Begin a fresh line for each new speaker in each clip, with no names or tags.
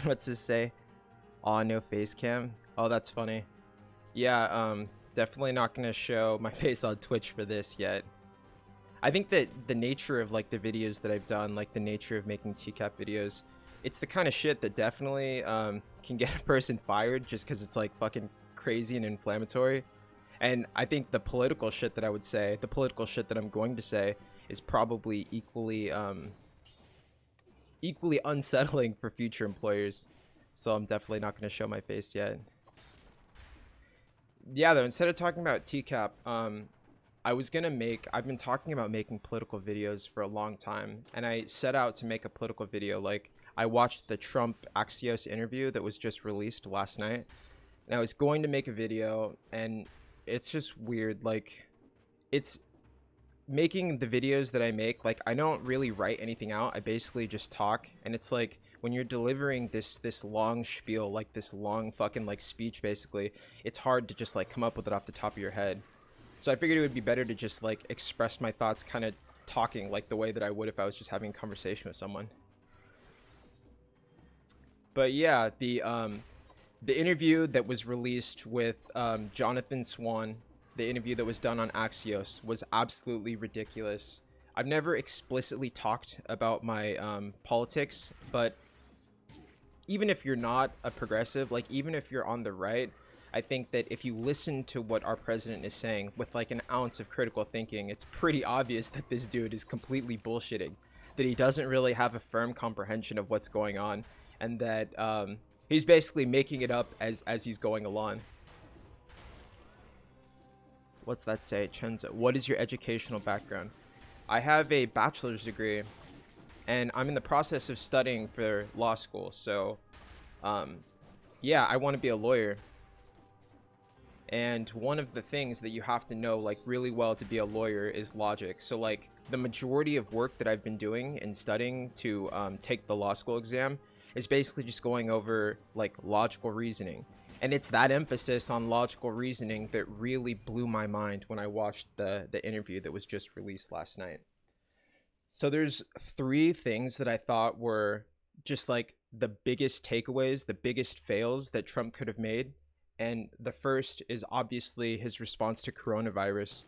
What's this say? Aw, no face cam. Oh, that's funny. Yeah, definitely not gonna show my face on Twitch for this yet. I think that the nature of like the videos that I've done, like the nature of making TCAP videos, it's the kind of shit that definitely can get a person fired just because it's like fucking crazy and inflammatory. And I think the political shit that I would say, the political shit that I'm going to say, is probably equally unsettling for future employers. So I'm definitely not going to show my face yet. Yeah, though, instead of talking about TCAP, I've been talking about making political videos for a long time, and I set out to make a political video. Like, I watched the Trump Axios interview that was just released last night, and I was going to make a video, and it's just weird. Like, it's making the videos that I make, like, I don't really write anything out. I basically just talk, and it's like when you're delivering this long spiel, like this long fucking like speech, basically, it's hard to just like come up with it off the top of your head. So I figured it would be better to just like express my thoughts kind of talking like the way that I would if I was just having a conversation with someone. But yeah, the interview that was released with Jonathan Swan, the interview that was done on Axios, was absolutely ridiculous. I've never explicitly talked about my politics, but even if you're not a progressive, like even if you're on the right, I think that if you listen to what our president is saying with like an ounce of critical thinking, it's pretty obvious that this dude is completely bullshitting, that he doesn't really have a firm comprehension of what's going on, and that he's basically making it up as he's going along. What's that say? Chenzo, what is your educational background? I have a bachelor's degree, and I'm in the process of studying for law school. So, yeah, I want to be a lawyer. And one of the things that you have to know like really well to be a lawyer is logic. So like the majority of work that I've been doing and studying to take the law school exam is basically just going over like logical reasoning. And it's that emphasis on logical reasoning that really blew my mind when I watched the interview that was just released last night. So there's three things that I thought were just like the biggest takeaways, the biggest fails that Trump could have made. And the first is obviously his response to coronavirus.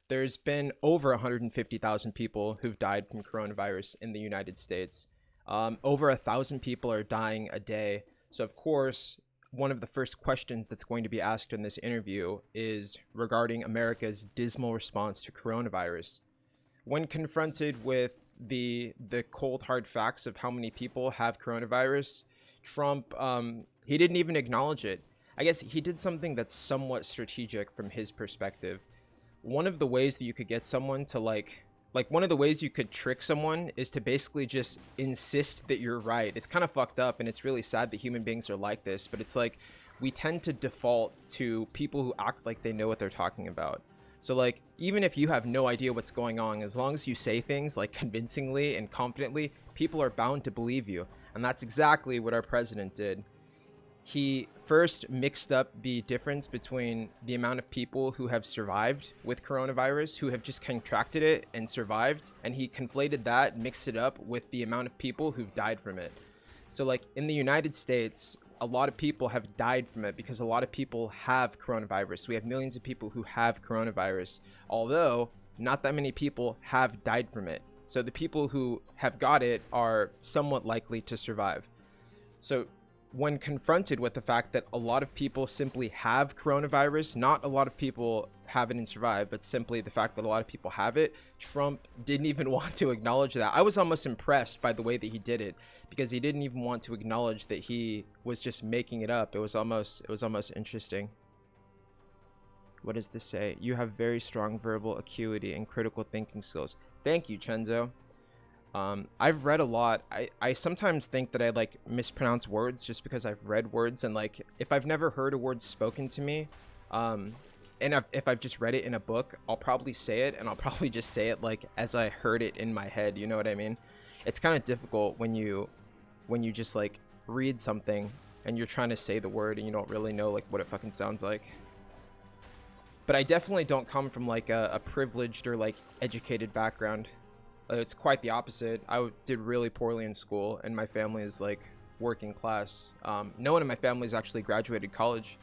There's been over 150,000 people who've died from coronavirus in the United States. Over 1,000 people are dying a day. So of course, one of the first questions that's going to be asked in this interview is regarding America's dismal response to coronavirus. When confronted with the cold hard facts of how many people have coronavirus, Trump, he didn't even acknowledge it. I guess he did something that's somewhat strategic from his perspective. One of the ways that you could get someone to like one of the ways you could trick someone is to basically just insist that you're right. It's kind of fucked up, and it's really sad that human beings are like this, but it's like we tend to default to people who act like they know what they're talking about. So like even if you have no idea what's going on, as long as you say things like convincingly and confidently, people are bound to believe you. And that's exactly what our president did. He first mixed up the difference between the amount of people who have survived with coronavirus, who have just contracted it and survived, and he conflated that, mixed it up with the amount of people who've died from it. So like in the United States, a lot of people have died from it because a lot of people have coronavirus. We have millions of people who have coronavirus, although not that many people have died from it. So the people who have got it are somewhat likely to survive. So when confronted with the fact that a lot of people simply have coronavirus, not a lot of people have it and survive, but simply the fact that a lot of people have it, Trump didn't even want to acknowledge that. I was almost impressed by the way that he did it, because he didn't even want to acknowledge that he was just making it up. It was almost interesting. What does this say? You have very strong verbal acuity and critical thinking skills. Thank you, Chenzo. I've read a lot. I sometimes think that I like mispronounce words just because I've read words, and like if I've never heard a word spoken to me, and if I've just read it in a book, I'll probably say it, and I'll probably just say it like as I heard it in my head. You know what I mean? It's kind of difficult when you just like read something and you're trying to say the word and you don't really know like what it fucking sounds like. But I definitely don't come from like a privileged or like educated background. It's quite the opposite. I did really poorly in school, and my family is like working class. No one in my family's actually graduated college.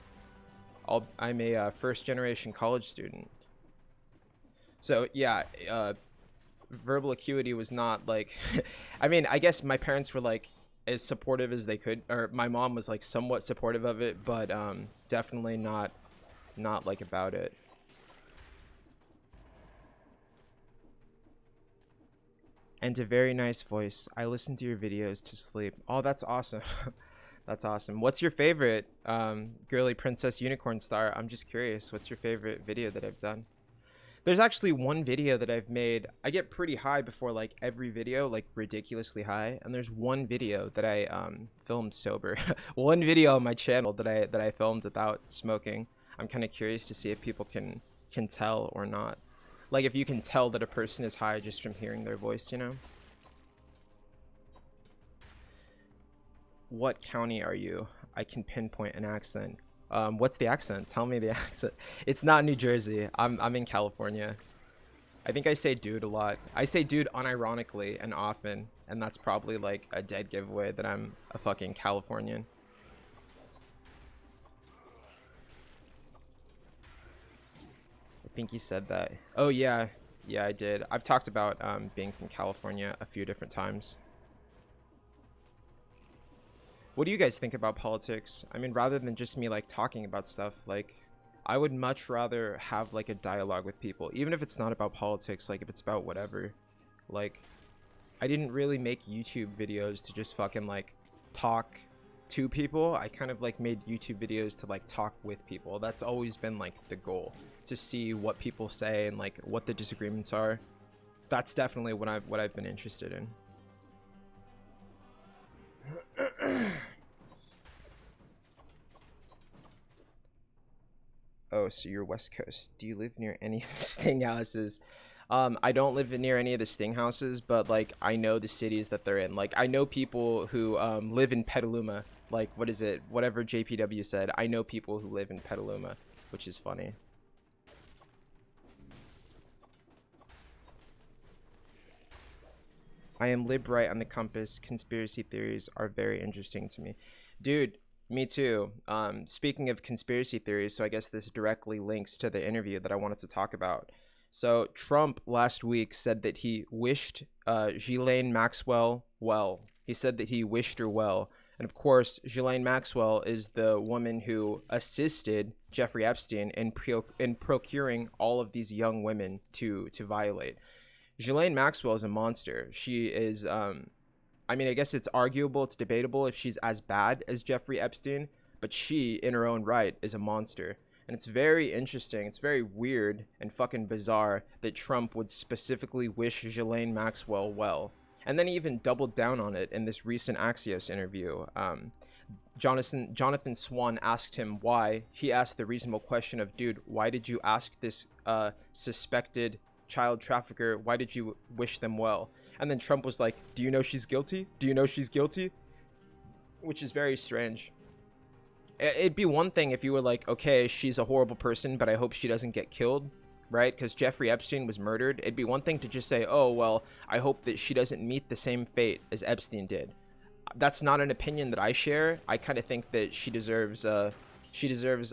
I'm a first generation college student. So yeah, verbal acuity was not like I mean, I guess my parents were like as supportive as they could, or my mom was like somewhat supportive of it, but definitely not like about it. And a very nice voice. I listen to your videos to sleep. Oh, that's awesome. That's awesome. What's your favorite girly princess unicorn star? I'm just curious, what's your favorite video that I've done? There's actually one video that I've made. I get pretty high before like every video, like ridiculously high. And there's one video that I filmed sober. One video on my channel that I filmed without smoking. I'm kind of curious to see if people can tell or not. Like if you can tell that a person is high just from hearing their voice, you know? What county are you? I can pinpoint an accent. What's the accent? Tell me the accent. It's not New Jersey. I'm in California. I think I say dude a lot. I say dude unironically and often, and that's probably like a dead giveaway that I'm a fucking Californian. I think you said that. Oh yeah. Yeah, I did. I've talked about being from California a few different times. What do you guys think about politics? I mean, rather than just me like talking about stuff, like I would much rather have like a dialogue with people, even if it's not about politics, like if it's about whatever. Like I didn't really make YouTube videos to just fucking like talk to people. I kind of like made YouTube videos to like talk with people. That's always been like the goal, to see what people say and like what the disagreements are. That's definitely what I've been interested in. Oh, so you're West Coast. Do you live near any of the Sting houses? I don't live near any of the Sting houses, but like I know the cities that they're in. Like I know people who live in Petaluma. Like what is it? Whatever JPW said. I know people who live in Petaluma, which is funny. I am lib right on the compass. Conspiracy theories are very interesting to me. Dude, me too. Speaking of conspiracy theories, so I guess this directly links to the interview that I wanted to talk about. So Trump last week said that he wished Ghislaine Maxwell well. He said that he wished her well. And of course, Ghislaine Maxwell is the woman who assisted Jeffrey Epstein in procuring all of these young women to violate. Ghislaine Maxwell is a monster. She is, I mean, I guess it's arguable, it's debatable if she's as bad as Jeffrey Epstein, but she, in her own right, is a monster. And it's very interesting, it's very weird and fucking bizarre that Trump would specifically wish Ghislaine Maxwell well. And then he even doubled down on it in this recent Axios interview. Jonathan Swan asked him why. He asked the reasonable question of, dude, why did you ask this suspected child trafficker, why did you wish them well? And then Trump was like, do you know she's guilty? Do you know she's guilty? Which is very strange. It'd be one thing if you were like, okay, she's a horrible person, but I hope she doesn't get killed, right? Because Jeffrey Epstein was murdered. It'd be one thing to just say, oh, well, I hope that she doesn't meet the same fate as Epstein did. That's not an opinion that I share. I kind of think that she deserves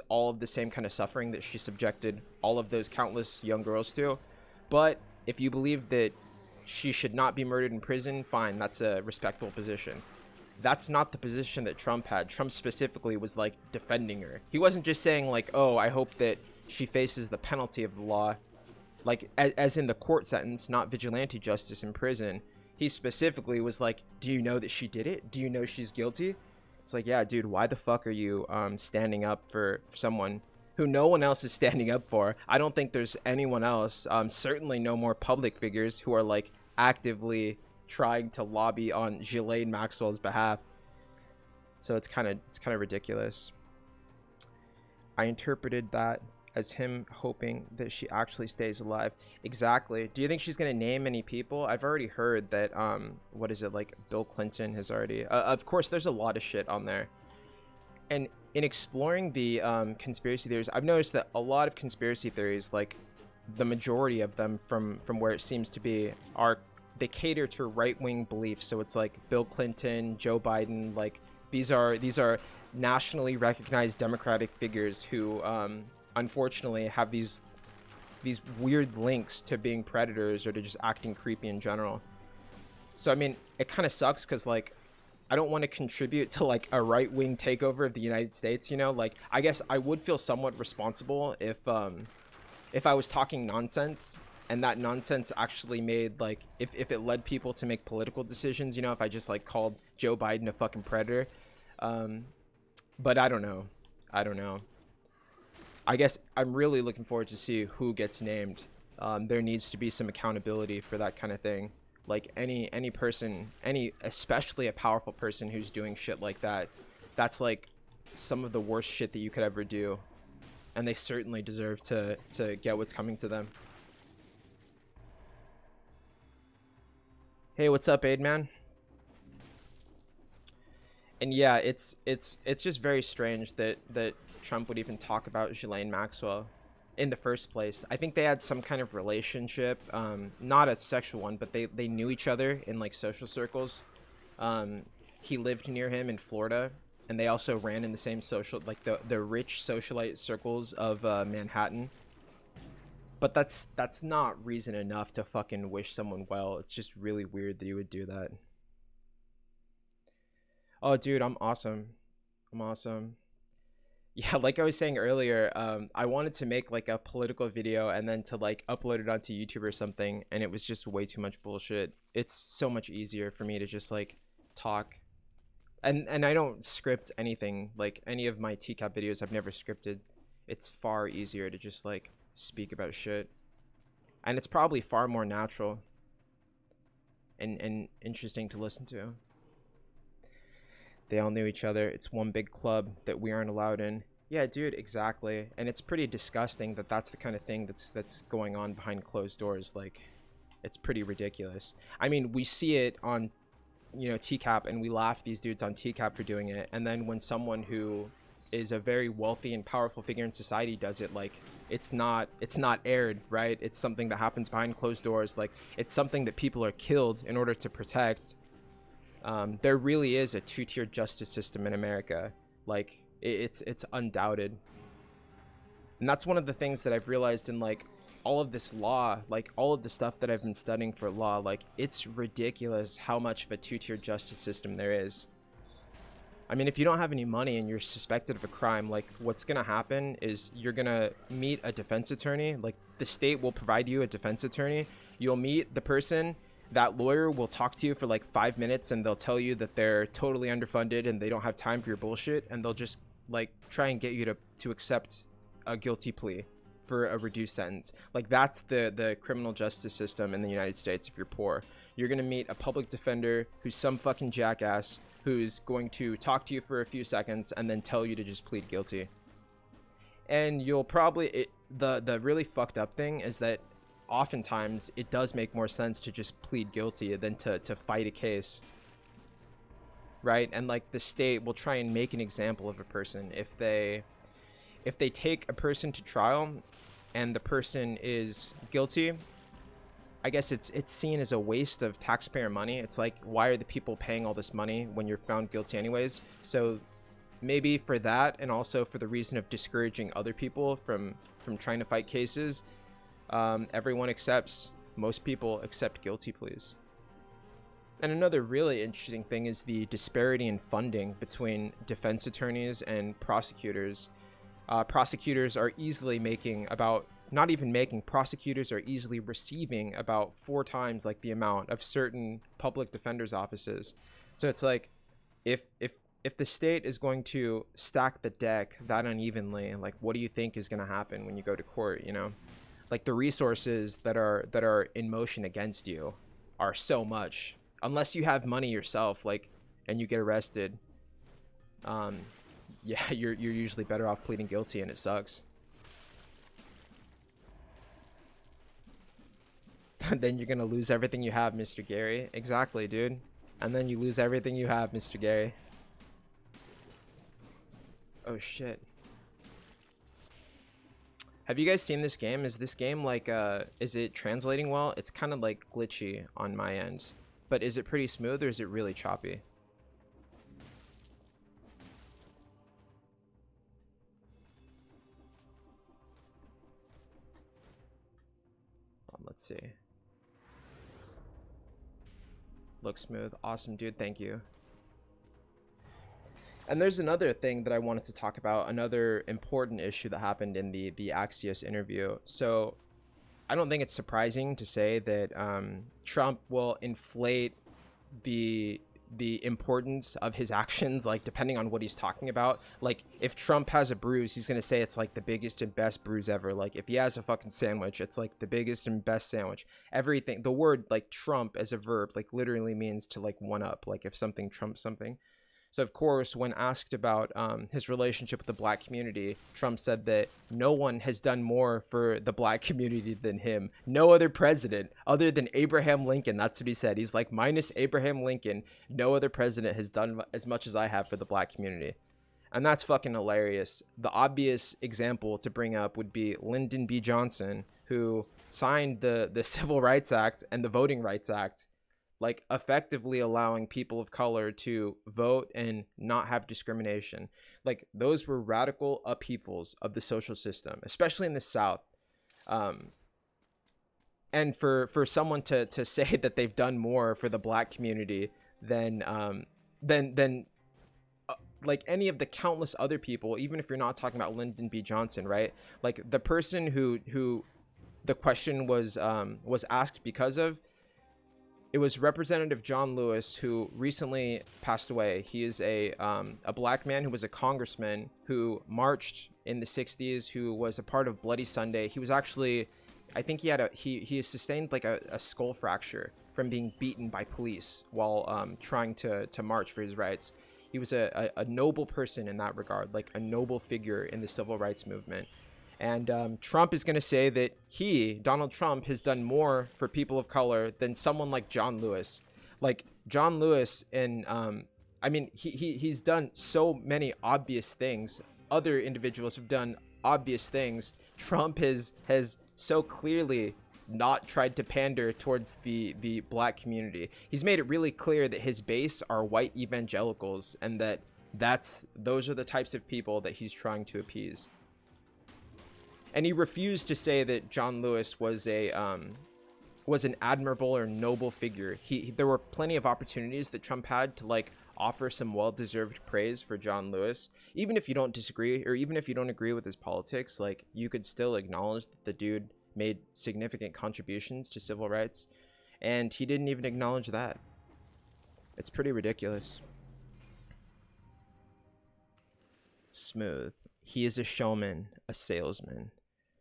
all of the same kind of suffering that she subjected all of those countless young girls to. But if you believe that she should not be murdered in prison, fine, that's a respectable position. That's not the position that Trump had. Trump specifically was like defending her. He wasn't just saying like, oh, I hope that she faces the penalty of the law, like as in the court sentence, not vigilante justice in prison. He specifically was like, do you know that she did it? Do you know she's guilty? It's like, yeah, dude, why the fuck are you standing up for someone who no one else is standing up for? I don't think there's anyone else, certainly no more public figures who are like actively trying to lobby on Ghislaine Maxwell's behalf. So it's kind of ridiculous. I interpreted that as him hoping that she actually stays alive. Exactly. Do you think she's gonna name any people? I've already heard that what is it, like Bill Clinton has already of course there's a lot of shit on there. And in exploring the conspiracy theories, I've noticed that a lot of conspiracy theories, like the majority of them from where it seems to be, they cater to right-wing beliefs. So it's like Bill Clinton, Joe Biden, like These are nationally recognized democratic figures who unfortunately have these weird links to being predators or to just acting creepy in general. So I mean, it kind of sucks because like I don't want to contribute to like a right-wing takeover of the United States, you know? Like I guess I would feel somewhat responsible if I was talking nonsense and that nonsense actually made like if it led people to make political decisions, you know, if I just like called Joe Biden a fucking predator. But I don't know. I don't know. I guess I'm really looking forward to see who gets named. There needs to be some accountability for that kind of thing. Like any person, especially a powerful person who's doing shit like that, that's like some of the worst shit that you could ever do, and they certainly deserve to get what's coming to them. Hey, what's up, Aid Man? And yeah, it's just very strange that Trump would even talk about Ghislaine Maxwell in the first place. I think they had some kind of relationship, not a sexual one, but they knew each other in like social circles. He lived near him in Florida, and they also ran in the same social, like the rich socialite circles of Manhattan. But that's not reason enough to fucking wish someone well. It's just really weird that you would do that. Oh, dude, I'm awesome. I'm awesome. Yeah, like I was saying earlier, I wanted to make like a political video and then to like upload it onto YouTube or something, and it was just way too much bullshit. It's so much easier for me to just like talk. And I don't script anything. Like any of my TCAP videos I've never scripted. It's far easier to just like speak about shit. And it's probably far more natural and interesting to listen to. They all knew each other. It's one big club that we aren't allowed in. Yeah, dude, exactly. And it's pretty disgusting that that's the kind of thing that's going on behind closed doors. Like, it's pretty ridiculous. I mean, we see it on, you know, TCAP, and we laugh at these dudes on TCAP for doing it. And then when someone who is a very wealthy and powerful figure in society does it, like, it's not aired, right? It's something that happens behind closed doors. Like, it's something that people are killed in order to protect. There really is a two-tier justice system in America. Like it's undoubted, and that's one of the things that I've realized in like all of this law, like all of the stuff that I've been studying for law. Like it's ridiculous how much of a two-tier justice system there is. I mean, if you don't have any money and you're suspected of a crime, like what's gonna happen is you're gonna meet a defense attorney. Like the state will provide you a defense attorney. You'll meet the person. That lawyer will talk to you for like 5 minutes, and they'll tell you that they're totally underfunded and they don't have time for your bullshit, and they'll just like try and get you to accept a guilty plea for a reduced sentence. Like that's the criminal justice system in the United States. If you're poor, you're gonna meet a public defender who's some fucking jackass who's going to talk to you for a few seconds and then tell you to just plead guilty. And you'll probably the really fucked up thing is that oftentimes it does make more sense to just plead guilty than to fight a case, right? And like the state will try and make an example of a person if they take a person to trial and the person is guilty. I guess it's seen as a waste of taxpayer money. It's like, why are the people paying all this money when you're found guilty anyways? So maybe for that, and also for the reason of discouraging other people from trying to fight cases, most people accept guilty pleas. And another really interesting thing is the disparity in funding between defense attorneys and prosecutors. Prosecutors are easily prosecutors are easily receiving about 4 times like the amount of certain public defenders offices. So it's like, if the state is going to stack the deck that unevenly, like what do you think is going to happen when you go to court, you know? Like the resources that are in motion against you are so much, unless you have money yourself, like, and you get arrested. Yeah, you're usually better off pleading guilty, and it sucks. Then you're gonna lose everything you have, Mr. Gary. Exactly, dude. And then you lose everything you have, Mr. Gary. Oh shit. Have you guys seen this game? Is this game like is it translating well? It's kind of like glitchy on my end. But is it pretty smooth, or is it really choppy? Let's see. Looks smooth. Awesome, dude. Thank you. And there's another thing that I wanted to talk about, another important issue that happened in the Axios interview. So I don't think it's surprising to say that Trump will inflate the importance of his actions, like depending on what he's talking about. Like if Trump has a bruise, he's gonna say it's like the biggest and best bruise ever. Like if he has a fucking sandwich, it's like the biggest and best sandwich. Everything, the word like Trump as a verb like literally means to like one up, like if something trumps something. So of course, when asked about his relationship with the black community, Trump said that no one has done more for the black community than him. No other president other than Abraham Lincoln. That's what he said. He's like, minus Abraham Lincoln, no other president has done as much as I have for the black community. And that's fucking hilarious. The obvious example to bring up would be Lyndon B. Johnson, who signed the Civil Rights Act and the Voting Rights Act, like effectively allowing people of color to vote and not have discrimination. Like those were radical upheavals of the social system, especially in the South. And for someone to say that they've done more for the black community than like any of the countless other people, even if you're not talking about Lyndon B. Johnson, right? Like the person who the question was asked because of, it was Representative John Lewis, who recently passed away. He is a black man who was a congressman who marched in the 60s, who was a part of Bloody Sunday. He was actually, I think he sustained like a skull fracture from being beaten by police while trying to march for his rights. He was a noble person in that regard, like a noble figure in the civil rights movement. And Trump is going to say that Donald Trump, has done more for people of color than someone like John Lewis. Like John Lewis, and I mean, he's done so many obvious things. Other individuals have done obvious things. Trump has so clearly not tried to pander towards the black community. He's made it really clear that his base are white evangelicals, and those are the types of people that he's trying to appease. And he refused to say that John Lewis was an admirable or noble figure. There were plenty of opportunities that Trump had to like offer some well-deserved praise for John Lewis. Even if you don't disagree, or even if you don't agree with his politics, like you could still acknowledge that the dude made significant contributions to civil rights, and he didn't even acknowledge that. It's pretty ridiculous. Smooth. He is a showman, a salesman.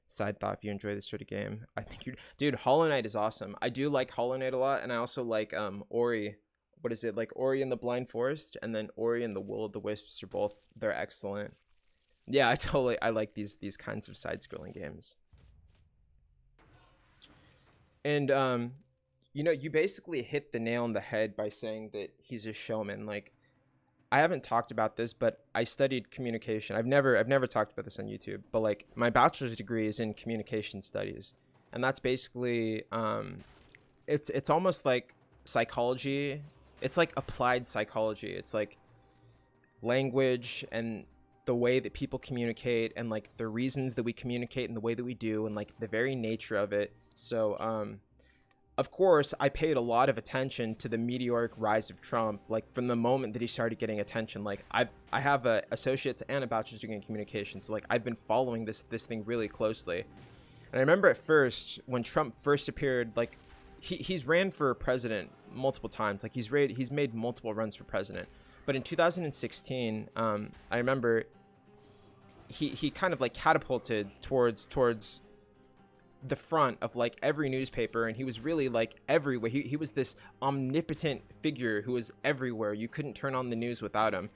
Side thought, if you enjoy this sort of game, I think dude, Hollow Knight is awesome. I do like Hollow Knight a lot, and I also like Ori. What is it, like Ori and the Blind Forest, and then Ori and the Will of the Wisps are they're excellent. Yeah, I like these kinds of side-scrolling games. And you basically hit the nail on the head by saying that he's a showman. Like, I haven't talked about this, but I studied communication. I've never talked about this on YouTube, but like my bachelor's degree is in communication studies, and that's basically it's almost like psychology. It's like applied psychology. It's like language and the way that people communicate, and like the reasons that we communicate and the way that we do, and like the very nature of it. So of course, I paid a lot of attention to the meteoric rise of Trump, like from the moment that he started getting attention. Like I have a associate's and a bachelor's degree in communication, so like I've been following this thing really closely. And I remember at first when Trump first appeared, like he's ran for president multiple times. Like he's made multiple runs for president. But in 2016, I remember he kind of like catapulted towards the front of like every newspaper, and he was really like everywhere. He was this omnipotent figure who was everywhere. You couldn't turn on the news without him.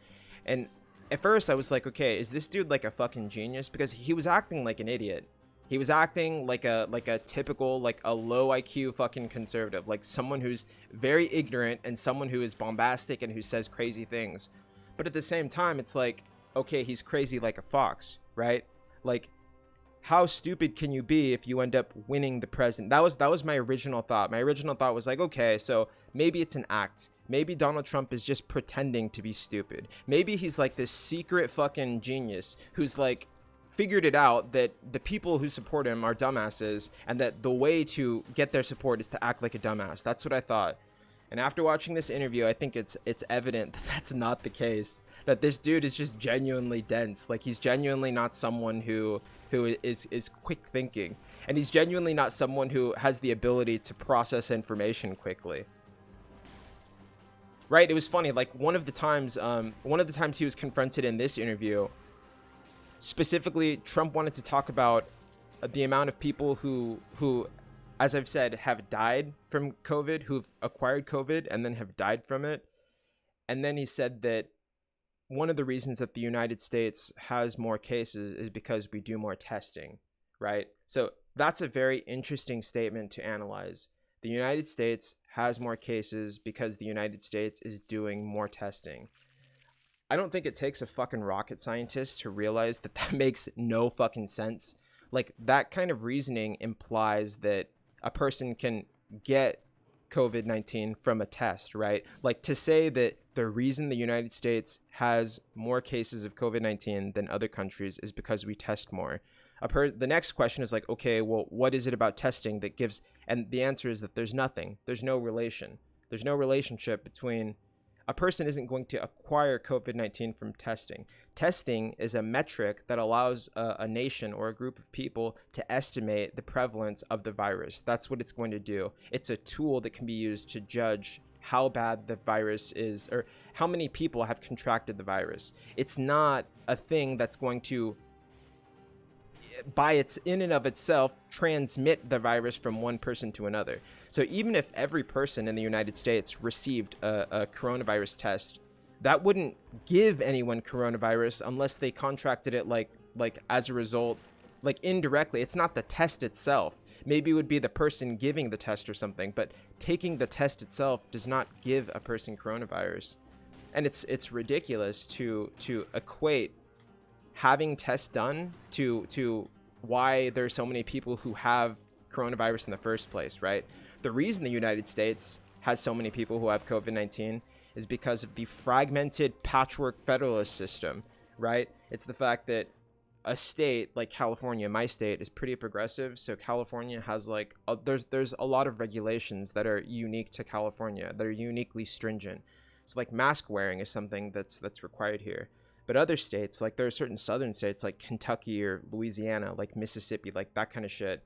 And at first I was like, okay, is this dude like a fucking genius? Because he was acting like an idiot. He was acting like a typical, like a low IQ fucking conservative, like someone who's very ignorant and someone who is bombastic and who says crazy things. But at the same time, it's like, okay, he's crazy like a fox, right? Like, how stupid can you be if you end up winning the president? That was my original thought. My original thought was like, okay, so maybe it's an act. Maybe Donald Trump is just pretending to be stupid. Maybe he's like this secret fucking genius who's like figured it out that the people who support him are dumbasses, and that the way to get their support is to act like a dumbass. That's what I thought. And after watching this interview, I think it's evident that that's not the case. That this dude is just genuinely dense. Like, he's genuinely not someone who is quick thinking, and he's genuinely not someone who has the ability to process information quickly. Right? It was funny. Like, one of the times he was confronted in this interview, specifically, Trump wanted to talk about the amount of people who, as I've said, have died from COVID, who've acquired COVID and then have died from it. And then he said that one of the reasons that the United States has more cases is because we do more testing, right? So that's a very interesting statement to analyze. The United States has more cases because the United States is doing more testing. I don't think it takes a fucking rocket scientist to realize that that makes no fucking sense. Like, that kind of reasoning implies that a person can get COVID-19 from a test, right? Like, to say that the reason the United States has more cases of COVID-19 than other countries is because we test more. The next question is like, okay, well, what is it about testing that gives, and the answer is that there's nothing. There's no relation. There's no relationship between, a person isn't going to acquire COVID-19 from testing. Testing is a metric that allows a nation or a group of people to estimate the prevalence of the virus. That's what it's going to do. It's a tool that can be used to judge how bad the virus is, or how many people have contracted the virus. It's not a thing that's going to, by its in and of itself, transmit the virus from one person to another. So even if every person in the United States received a coronavirus test, that wouldn't give anyone coronavirus unless they contracted it like as a result, like indirectly. It's not the test itself. Maybe it would be the person giving the test or something, but taking the test itself does not give a person coronavirus. And it's ridiculous to equate having tests done to why there's so many people who have coronavirus in the first place, right? The reason the United States has so many people who have COVID-19 is because of the fragmented patchwork federalist system, right? It's the fact that a state like California, my state, is pretty progressive. So California has like there's a lot of regulations that are unique to California, that are uniquely stringent. So like mask wearing is something that's required here. But other states, like there are certain southern states like Kentucky or Louisiana, like Mississippi, like that kind of shit.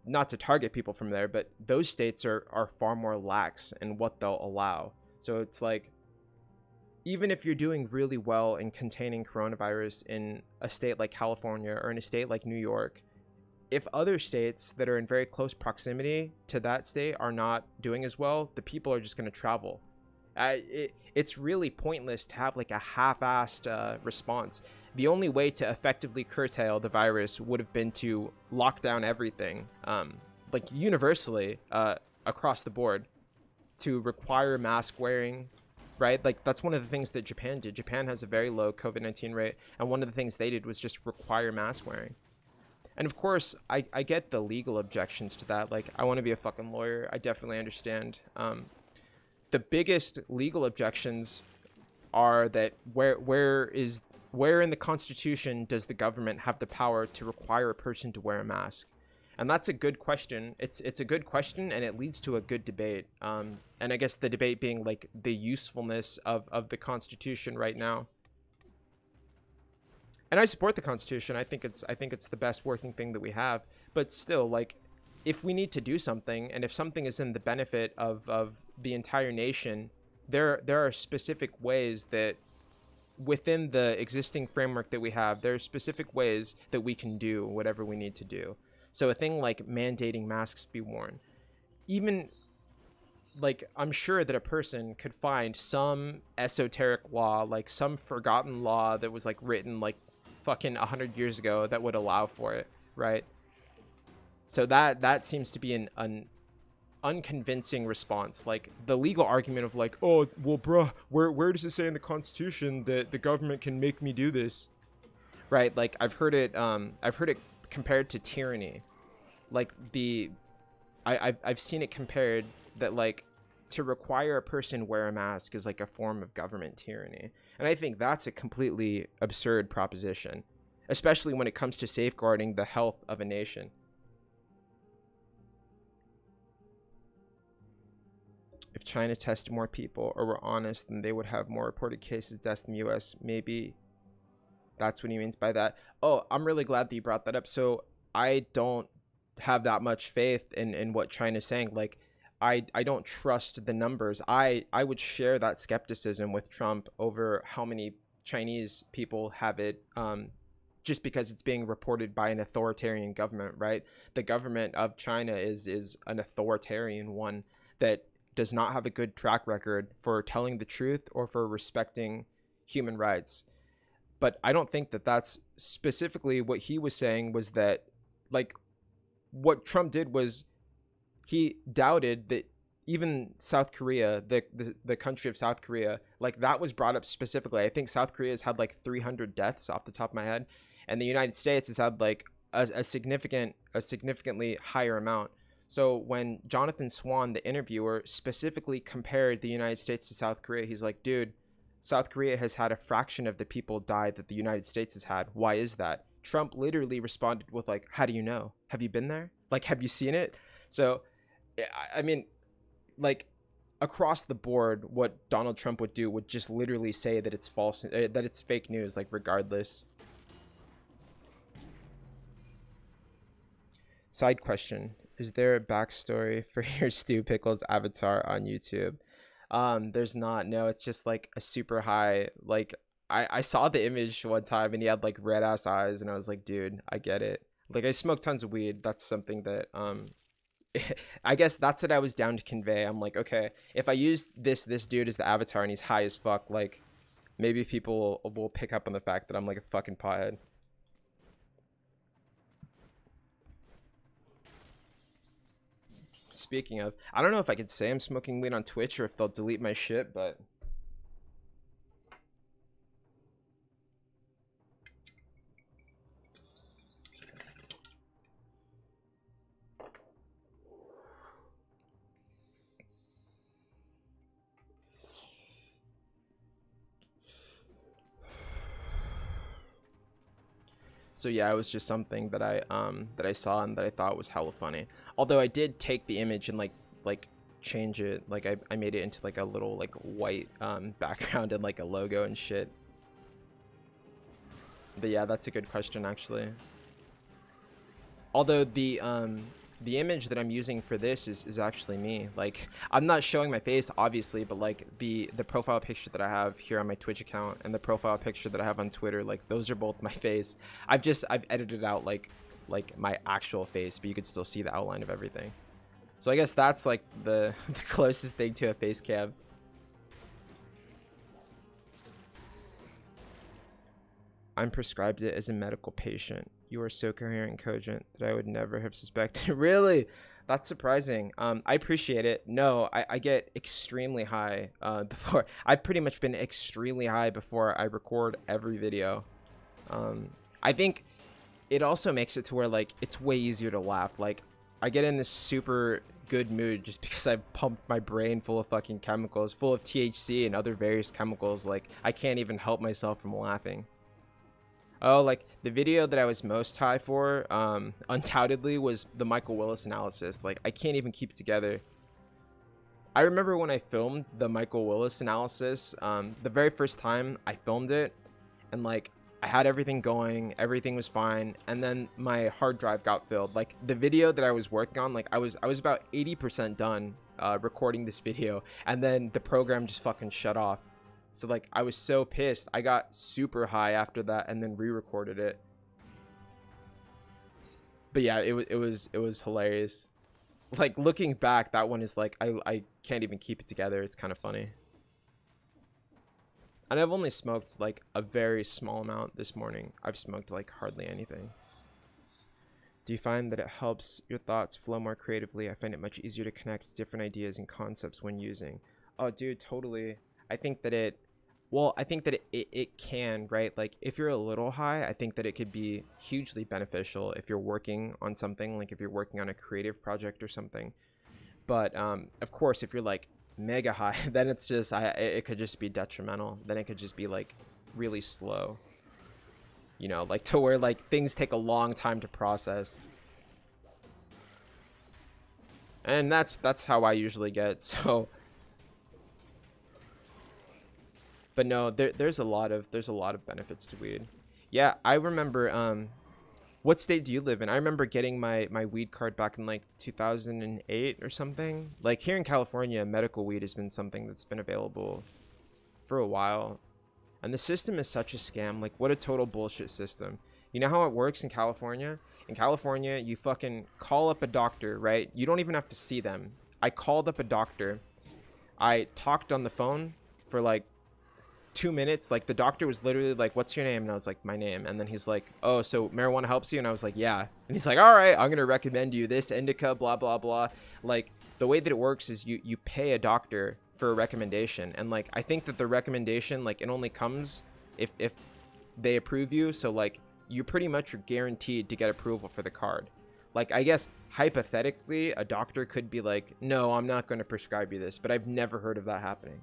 Not to target people from there, but those states are far more lax in what they'll allow. So it's like, even if you're doing really well in containing coronavirus in a state like California or in a state like New York, if other states that are in very close proximity to that state are not doing as well, the people are just going to travel. It's really pointless to have like a half-assed response. The only way to effectively curtail the virus would have been to lock down everything, like universally across the board, to require mask wearing, right? Like that's one of the things that Japan did. Japan has a very low COVID-19 rate, and one of the things they did was just require mask wearing. And of course, I get the legal objections to that. Like, I want to be a fucking lawyer. I definitely understand. The biggest legal objections are that where in the Constitution does the government have the power to require a person to wear a mask? And that's a good question. It's a good question, and it leads to a good debate. And I guess the debate being like the usefulness of the Constitution right now. And I support the Constitution. I think it's the best working thing that we have. But still, like, if we need to do something, and if something is in the benefit of the entire nation, there are specific ways that within the existing framework that we have, there are specific ways that we can do whatever we need to do. So a thing like mandating masks be worn, even like, I'm sure that a person could find some esoteric law, like some forgotten law that was like written like fucking 100 years ago that would allow for it, right? So that seems to be an unconvincing response. Like the legal argument of like, oh well bruh, where does it say in the Constitution that the government can make me do this, right? Like I've heard it compared to tyranny. Like I've seen it compared that like to require a person wear a mask is like a form of government tyranny, and I think that's a completely absurd proposition. especially when it comes to safeguarding the health of a nation. If China tested more people or were honest, then they would have more reported cases, deaths in the US. Maybe that's what he means by that. Oh, I'm really glad that you brought that up. So I don't have that much faith in what China's saying. Like, I don't trust the numbers. I would share that skepticism with Trump over how many Chinese people have it, just because it's being reported by an authoritarian government, right? The government of China is an authoritarian one that does not have a good track record for telling the truth or for respecting human rights. But I don't think that that's specifically what he was saying. Was that, like, what Trump did was he doubted that even South Korea, the country of South Korea, like, that was brought up specifically. I think South Korea has had like 300 deaths off the top of my head, and the United States has had like a significantly higher amount. So when Jonathan Swan, the interviewer, specifically compared the United States to South Korea, he's like, dude, South Korea has had a fraction of the people die that the United States has had. Why is that? Trump literally responded with like, how do you know? Have you been there? Like, have you seen it? So, I mean, like, across the board, what Donald Trump would do would just literally say that it's false, that it's fake news, like, regardless. Side question. Is there a backstory for your Stu Pickles avatar on YouTube? There's not. No, it's just like a super high, like, I saw the image one time and he had like red ass eyes and I was like, dude, I get it. Like, I smoke tons of weed. That's something that I guess that's what I was down to convey. I'm like, okay, if I use this dude as the avatar and he's high as fuck, like, maybe people will pick up on the fact that I'm like a fucking pothead. Speaking of, I don't know if I could say I'm smoking weed on Twitch or if they'll delete my shit, but so yeah, it was just something that I saw and that I thought was hella funny. Although I did take the image and like change it. Like, I made it into like a little like white background and like a logo and shit. But yeah, that's a good question actually. Although the image that I'm using for this is actually me. Like, I'm not showing my face obviously, but like the profile picture that I have here on my Twitch account and the profile picture that I have on Twitter, like, those are both my face. I've edited out like my actual face, but you could still see the outline of everything. So I guess that's like the closest thing to a face cam. I'm prescribed it as a medical patient. You are so coherent and cogent that I would never have suspected. Really? That's surprising. I appreciate it. No, I get extremely high before. I've pretty much been extremely high before I record every video. I think it also makes it to where, like, it's way easier to laugh. Like, I get in this super good mood just because I've pumped my brain full of fucking chemicals, full of THC and other various chemicals. Like, I can't even help myself from laughing. Oh, like, the video that I was most high for, undoubtedly, was the Michael Willis analysis. Like, I can't even keep it together. I remember when I filmed the Michael Willis analysis, the very first time I filmed it, and like, I had everything going, everything was fine, and then my hard drive got filled. Like, the video that I was working on, like, I was about 80% done recording this video, and then the program just fucking shut off. So like, I was so pissed. I got super high after that and then re-recorded it. But yeah, it was hilarious. Like, looking back, that one is like, I can't even keep it together. It's kind of funny. And I've only smoked like a very small amount this morning. I've smoked like hardly anything. Do you find that it helps your thoughts flow more creatively? I find it much easier to connect different ideas and concepts when using. Oh, dude, totally. I think that it can, right? Like, if you're a little high, I think that it could be hugely beneficial if you're working on something, like if you're working on a creative project or something. But of course, if you're like mega high, then it's just, it could just be detrimental. Then it could just be like really slow. you know, like to where like things take a long time to process. And that's how I usually get. So, but no, there's a lot of benefits to weed. Yeah, I remember what state do you live in? I remember getting my weed card back in like 2008 or something. Like here in California, medical weed has been something that's been available for a while. And the system is such a scam. Like, what a total bullshit system. You know how it works in California? In California, you fucking call up a doctor, right? You don't even have to see them. I called up a doctor. I talked on the phone for like 2 minutes. Like, the doctor was literally like, what's your name? And I was like, my name. And then he's like, oh, so marijuana helps you? And I was like, yeah. And he's like, all right, I'm going to recommend you this indica, blah, blah, blah. Like, the way that it works is you pay a doctor for a recommendation. And like, I think that the recommendation, like, it only comes if they approve you. So like, you pretty much are guaranteed to get approval for the card. Like, I guess hypothetically, a doctor could be like, no, I'm not going to prescribe you this, but I've never heard of that happening.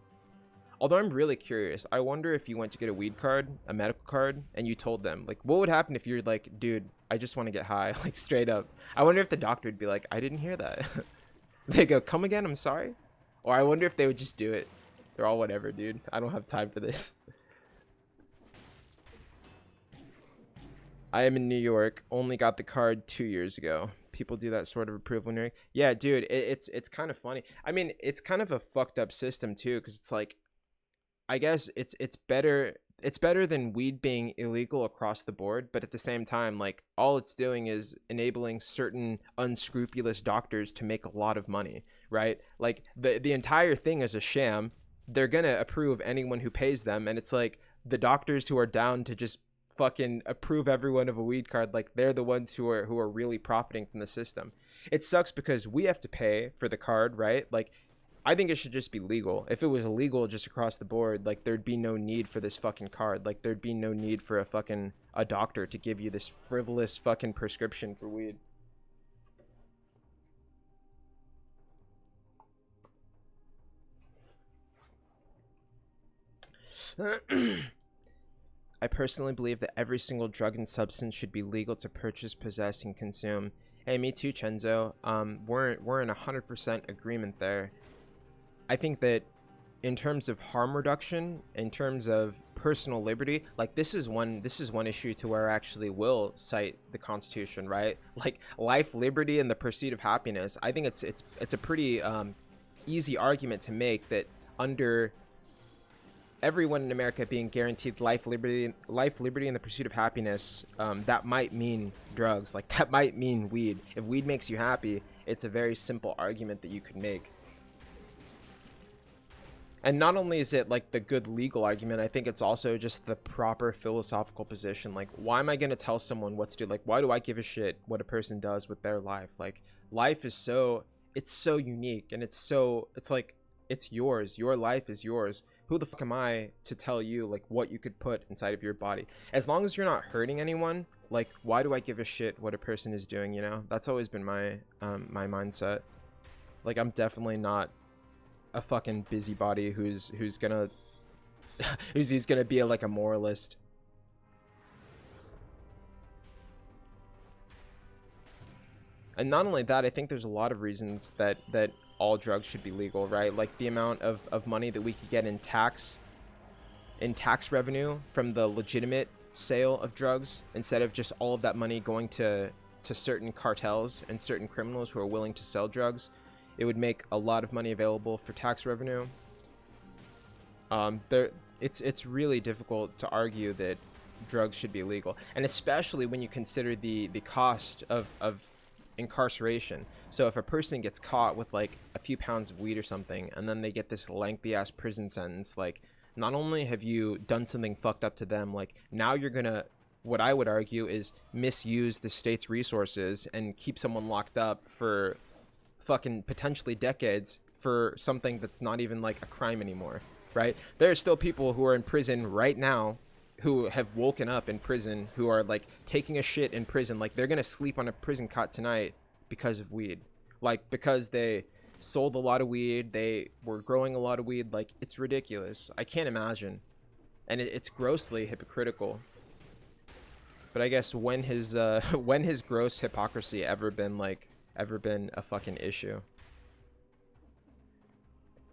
Although I'm really curious, I wonder if you went to get a weed card, a medical card, and you told them, like, what would happen if you're like, dude, I just want to get high, like, straight up. I wonder if the doctor would be like, I didn't hear that. They go, come again, I'm sorry. Or I wonder if they would just do it. They're all whatever, dude. I don't have time for this. I am in New York. Only got the card 2 years ago. People do that sort of approval in New York. Yeah, dude, it's kind of funny. I mean, it's kind of a fucked up system too, because it's like, I guess it's better than weed being illegal across the board, but at the same time, like, all it's doing is enabling certain unscrupulous doctors to make a lot of money, right? Like, the entire thing is a sham. They're gonna approve anyone who pays them, and it's like the doctors who are down to just fucking approve everyone of a weed card, like, they're the ones who are really profiting from the system. It sucks because we have to pay for the card, right? Like, I think it should just be legal. If it was illegal just across the board, like, there'd be no need for this fucking card. Like, there'd be no need for a doctor to give you this frivolous fucking prescription for weed. I personally believe that every single drug and substance should be legal to purchase, possess, and consume. Hey, me too, Chenzo. We're in 100% agreement there. I think that in terms of harm reduction, in terms of personal liberty, like, this is one issue to where I actually will cite the Constitution, right? Like, life, liberty, and the pursuit of happiness. I think it's a pretty easy argument to make that under everyone in America being guaranteed life, liberty, and the pursuit of happiness, that might mean drugs. Like, that might mean weed. If weed makes you happy, it's a very simple argument that you could make. And not only is it like the good legal argument, I think it's also just the proper philosophical position. Like, why am I going to tell someone what to do? Like, why do I give a shit what a person does with their life? Like, life is it's so unique, and it's like, it's yours. Your life is yours. Who the fuck am I to tell you, like, what you could put inside of your body? As long as you're not hurting anyone, like, why do I give a shit what a person is doing, you know? That's always been my my mindset. Like, I'm definitely not a fucking busybody who's gonna who's gonna be like a moralist. And not only that, I think there's a lot of reasons that all drugs should be legal, right? Like, the amount of money that we could get in tax revenue from the legitimate sale of drugs, instead of just all of that money going to certain cartels and certain criminals who are willing to sell drugs. It would make a lot of money available for tax revenue. It's really difficult to argue that drugs should be illegal, and especially when you consider the cost of incarceration. So if a person gets caught with like a few pounds of weed or something, and then they get this lengthy ass prison sentence, like, not only have you done something fucked up to them, like, now you're gonna, what I would argue is, misuse the state's resources and keep someone locked up for fucking potentially decades for something that's not even like a crime anymore, right? There are still people who are in prison right now who have woken up in prison, who are like taking a shit in prison, like, they're gonna sleep on a prison cot tonight because of weed, like, because they sold a lot of weed, they were growing a lot of weed. Like, it's ridiculous. I can't imagine, and it's grossly hypocritical. But I guess when his when his gross hypocrisy ever been a fucking issue?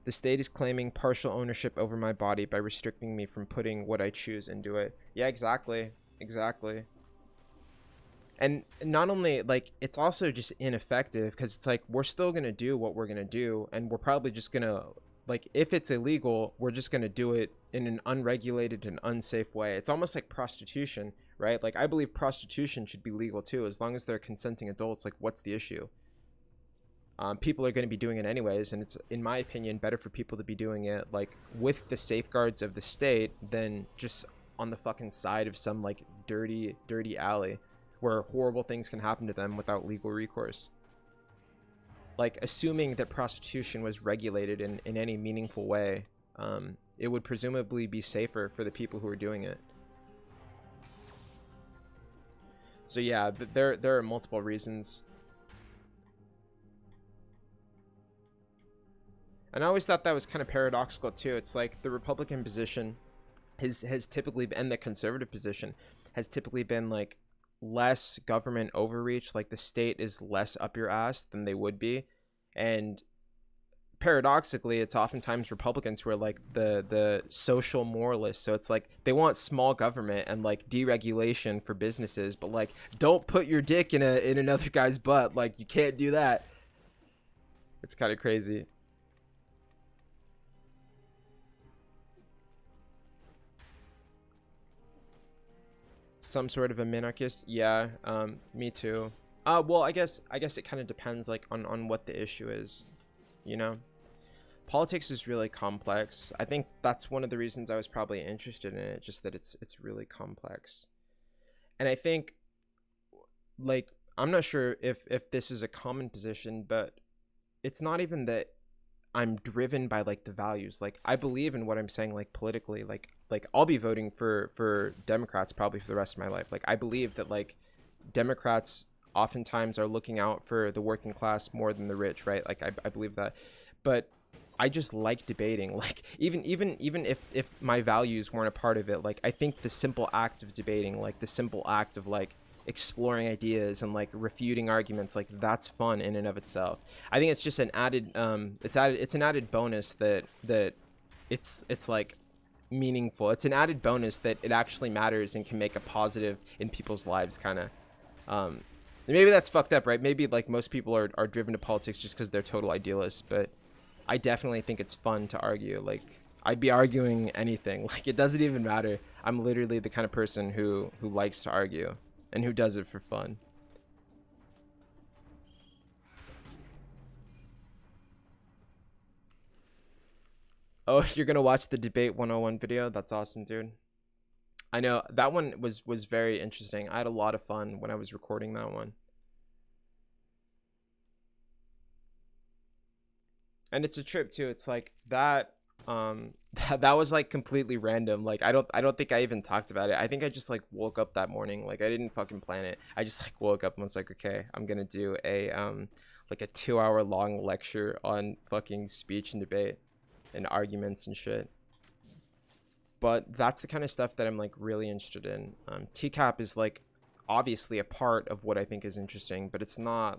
The state is claiming partial ownership over my body by restricting me from putting what I choose into it. Yeah, exactly. Exactly. And not only, like, it's also just ineffective because it's like we're still going to do what we're going to do, and we're probably just going to, like, if it's illegal, we're just going to do it in an unregulated and unsafe way. It's almost like prostitution, right? Like, I believe prostitution should be legal too, as long as they're consenting adults. Like, what's the issue? People are going to be doing it anyways, and it's, in my opinion, better for people to be doing it like with the safeguards of the state than just on the fucking side of some like dirty alley where horrible things can happen to them without legal recourse. Like, assuming that prostitution was regulated in any meaningful way, it would presumably be safer for the people who are doing it. So yeah, there are multiple reasons. And I always thought that was kind of paradoxical too. It's like the Republican position has typically, and the conservative position has typically been like less government overreach. Like the state is less up your ass than they would be. And paradoxically, it's oftentimes Republicans who are like the social moralists. So it's like they want small government and like deregulation for businesses, but like don't put your dick in another guy's butt. Like you can't do that. It's kind of crazy. Some sort of a minarchist. Yeah, me too. Well, I guess it kind of depends like on what the issue is, you know. Politics is really complex. I think that's one of the reasons I was probably interested in it, just that it's really complex. And I think, like, I'm not sure if this is a common position, but it's not even that I'm driven by like the values. Like I believe in what I'm saying, like politically, like I'll be voting for Democrats probably for the rest of my life. Like I believe that like Democrats oftentimes are looking out for the working class more than the rich, right? Like I believe that. But I just like debating. Like even if my values weren't a part of it, like I think the simple act of debating, like the simple act of like exploring ideas and like refuting arguments, like that's fun in and of itself. I think it's just an added it's an added bonus that it's like meaningful. It's an added bonus that it actually matters and can make a positive in people's lives, kind of. Maybe that's fucked up, right? Maybe like most people are driven to politics just because they're total idealists, but I definitely think it's fun to argue. Like I'd be arguing anything. Like it doesn't even matter. I'm literally the kind of person who likes to argue and who does it for fun. Oh, you're gonna watch the debate 101 video? That's awesome, dude. I know that one was very interesting. I had a lot of fun when I was recording that one. And it's a trip too. It's like that that was like completely random. Like I don't think I even talked about it. I think I just like woke up that morning. Like I didn't fucking plan it. I just like woke up and was like, okay, I'm gonna do a like a 2-hour long lecture on fucking speech and debate and arguments and shit. But that's the kind of stuff that I'm like really interested in. TCAP is like obviously a part of what I think is interesting, but it's not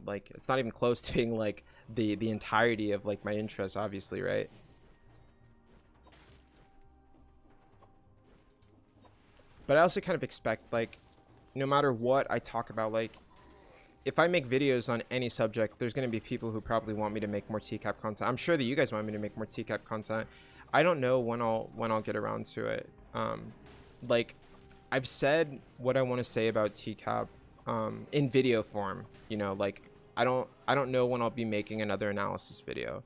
even close to being like the entirety of like my interests, obviously, right? But I also kind of expect like no matter what I talk about, like if I make videos on any subject, there's going to be people who probably want me to make more TCAP content. I'm sure that you guys want me to make more TCAP content. I don't know when I'll get around to it. Like I've said what I want to say about TCAP in video form, you know, like I don't know when I'll be making another analysis video.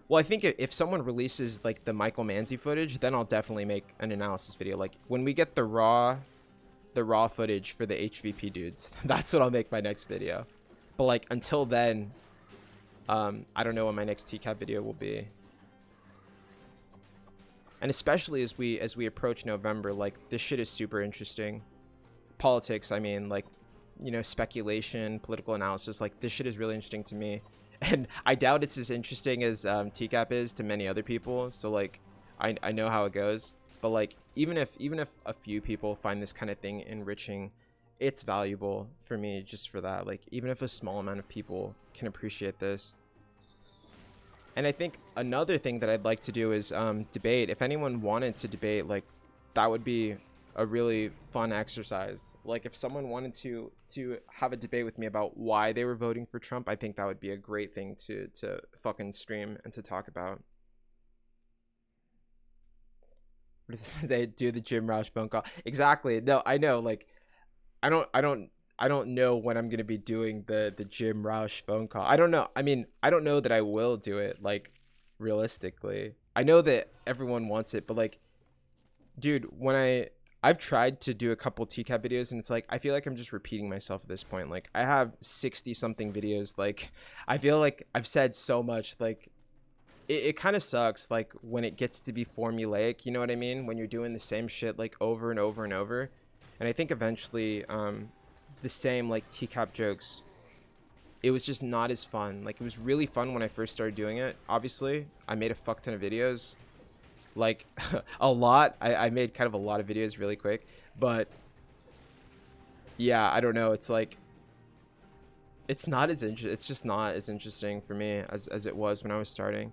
Well, I think if someone releases like the Michael Manzi footage, then I'll definitely make an analysis video. Like when we get the raw footage for the HVP dudes, that's what I'll make my next video. But like until then, I don't know when my next TCAP video will be. And especially as we approach November, like this shit is super interesting. Politics, I mean, like, you know, speculation, political analysis, like this shit is really interesting to me. And I doubt it's as interesting as TCAP is to many other people. So like, I know how it goes. But like, even if a few people find this kind of thing enriching, it's valuable for me just for that. Like, even if a small amount of people can appreciate this. And I think another thing that I'd like to do is debate. If anyone wanted to debate, like, that would be a really fun exercise. Like, if someone wanted to have a debate with me about why they were voting for Trump, I think that would be a great thing to fucking stream and to talk about. What does they do? The Jim Roush phone call? Exactly. No, I know. Like, I don't know when I'm gonna be doing the Jim Roush phone call. I don't know. I mean, I don't know that I will do it. Like, realistically, I know that everyone wants it, but like, dude, when I've tried to do a couple TCAP videos, and it's like I feel like I'm just repeating myself at this point. Like, I have 60 something videos. Like, I feel like I've said so much. Like, it kind of sucks. Like, when it gets to be formulaic, you know what I mean? When you're doing the same shit like over and over and over. And I think eventually, the same like TCAP jokes, it was just not as fun. Like, it was really fun when I first started doing it. Obviously, I made a fuck ton of videos, like a lot. I made kind of a lot of videos really quick, but yeah, I don't know. It's like, it's not as it's just not as interesting for me as it was when I was starting.